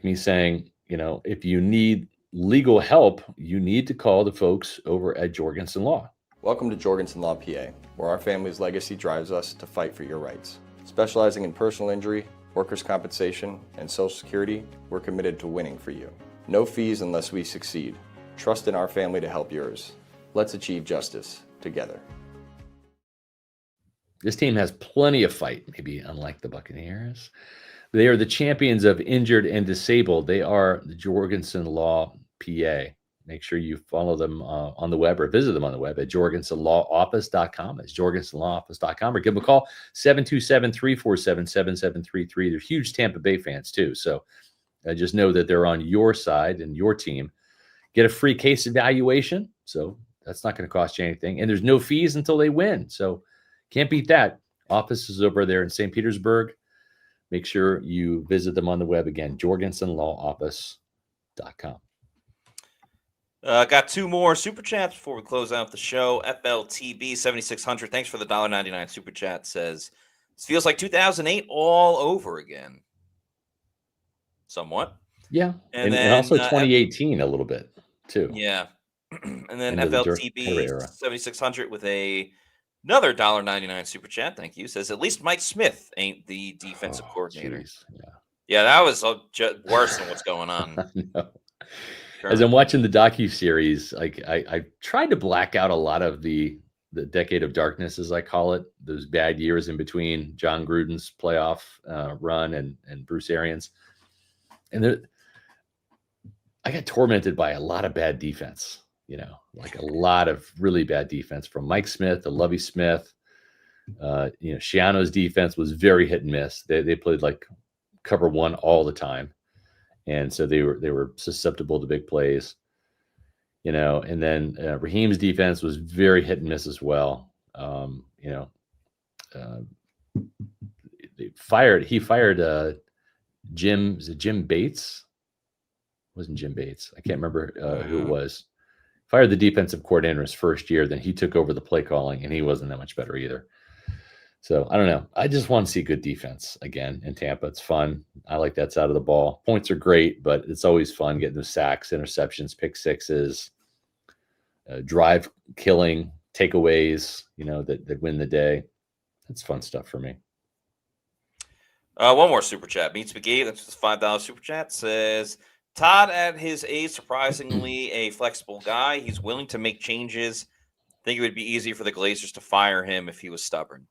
me saying, if you need legal help, you need to call the folks over at Jorgensen Law. Welcome to Jorgensen Law PA, where our family's legacy drives us to fight for your rights. Specializing in personal injury, workers' compensation, and Social Security, we're committed to winning for you. No fees unless we succeed. Trust in our family to help yours. Let's achieve justice together. This team has plenty of fight, maybe unlike the Buccaneers. They are the champions of injured and disabled. They are the Jorgensen Law PA. Make sure you follow them on the web or visit them on the web at jorgensenlawoffice.com. It's jorgensenlawoffice.com, or give them a call, 727-347-7733. They're huge Tampa Bay fans too. So just know that they're on your side and your team. Get a free case evaluation. So that's not going to cost you anything. And there's no fees until they win. So can't beat that. Office is over there in St. Petersburg. Make sure you visit them on the web again, jorgensenlawoffice.com. Got two more super chats before we close out the show. FLTB 7600, thanks for the $1.99 super chat. Says, this feels like 2008 all over again. Somewhat. Yeah. And also 2018 a little bit too. Yeah. And then FLTB 7600 with another $1.99 super chat. Thank you. Says, at least Mike Smith ain't the defensive coordinator. Geez. Yeah, that was worse than what's going on. No. As I'm watching the docuseries, like I tried to black out a lot of the decade of darkness, as I call it, those bad years in between John Gruden's playoff run and Bruce Arians. And I got tormented by a lot of bad defense, like a lot of really bad defense from Mike Smith to Lovie Smith. Schiano's defense was very hit and miss. They played like cover one all the time. And so they were susceptible to big plays, and then Raheem's defense was very hit and miss as well. He fired Jim, is it Jim Bates? It wasn't Jim Bates. I can't remember who it was. Fired the defensive coordinator his first year. Then he took over the play calling, and he wasn't that much better either. So I don't know. I just want to see good defense again in Tampa. It's fun. I like that side of the ball. Points are great, but it's always fun getting the sacks, interceptions, pick sixes, drive killing takeaways, that win the day. That's fun stuff for me. One more super chat. Meets McGee, that's just $5 super chat, says Todd at his age, surprisingly a flexible guy. He's willing to make changes. Think it would be easy for the Glazers to fire him if he was stubborn.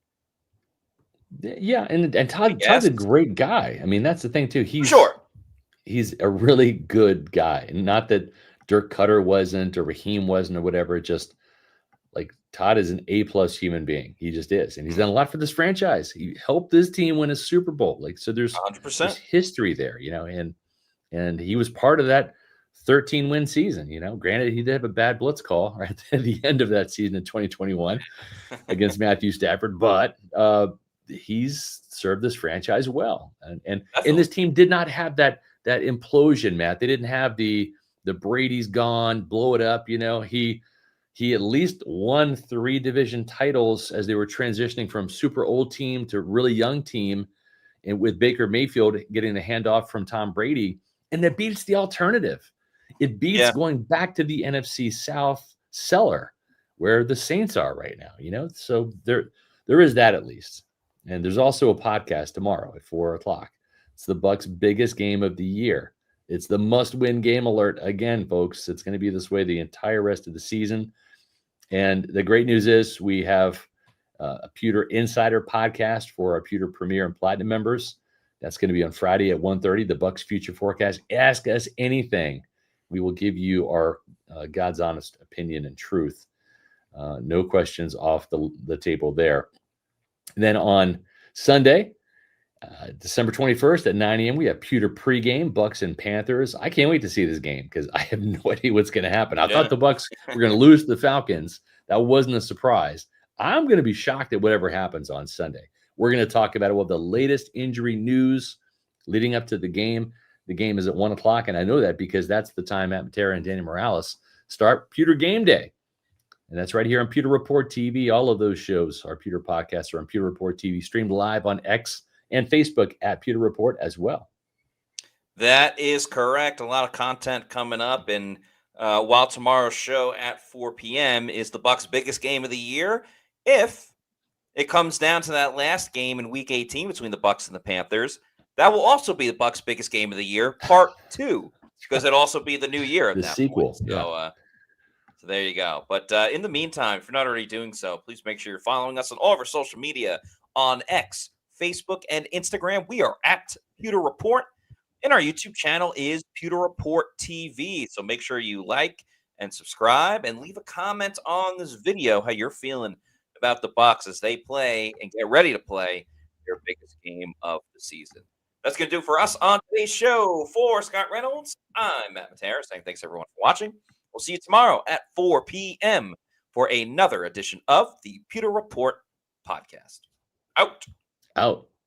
Yeah, and Todd's a great guy. I mean, that's the thing too. He's a really good guy. And not that Dirk Cutter wasn't or Raheem wasn't or whatever. Just like Todd is an A+ human being. He just is. And he's done a lot for this franchise. He helped this team win a Super Bowl. Like, so there's history there, you know, and he was part of that 13-win season. You know, granted, he did have a bad blitz call right at the end of that season in 2021 against Matthew Stafford, but he's served this franchise well. And this team did not have that implosion, Matt. They didn't have the Brady's gone, blow it up. You know, he at least won 3 division titles as they were transitioning from super old team to really young team, and with Baker Mayfield getting the handoff from Tom Brady. And that beats the alternative. It beats going back to the NFC South cellar where the Saints are right now, you know? So there is that at least. And there's also a podcast tomorrow at 4:00. It's the Bucs' biggest game of the year. It's the must-win game alert again, folks. It's going to be this way the entire rest of the season. And the great news is we have a Pewter Insider podcast for our Pewter Premier and Platinum members. That's going to be on Friday at 1:30, the Bucs Future Forecast. Ask us anything. We will give you our God's honest opinion and truth. No questions off the table there. And then on Sunday, December 21st at 9 a.m., we have Pewter pregame, Bucs and Panthers. I can't wait to see this game because I have no idea what's going to happen. I thought the Bucs were going to lose to the Falcons. That wasn't a surprise. I'm going to be shocked at whatever happens on Sunday. We're going to talk about all the latest injury news leading up to the game. The game is at 1:00, and I know that because that's the time Matt Matera and Danny Morales start Pewter Game Day. And that's right here on Pewter Report TV. All of those shows, our Pewter podcasts, are on Pewter Report TV, streamed live on X and Facebook at Pewter Report as well. That is correct. A lot of content coming up. And while tomorrow's show at 4 p.m. is the Bucs' biggest game of the year, if it comes down to that last game in Week 18 between the Bucs and the Panthers, that will also be the Bucs' biggest game of the year, Part 2, because it'll also be the new year at that sequel. Point. So there you go. But in the meantime, if you're not already doing so, please make sure you're following us on all of our social media on X, Facebook, and Instagram. We are at Pewter Report, and our YouTube channel is Pewter Report TV. So make sure you like and subscribe and leave a comment on this video how you're feeling about the Bucs as they play and get ready to play their biggest game of the season. That's going to do it for us on today's show. For Scott Reynolds, I'm Matt Matera saying thanks everyone for watching. We'll see you tomorrow at 4 p.m. for another edition of the Pewter Report podcast. Out.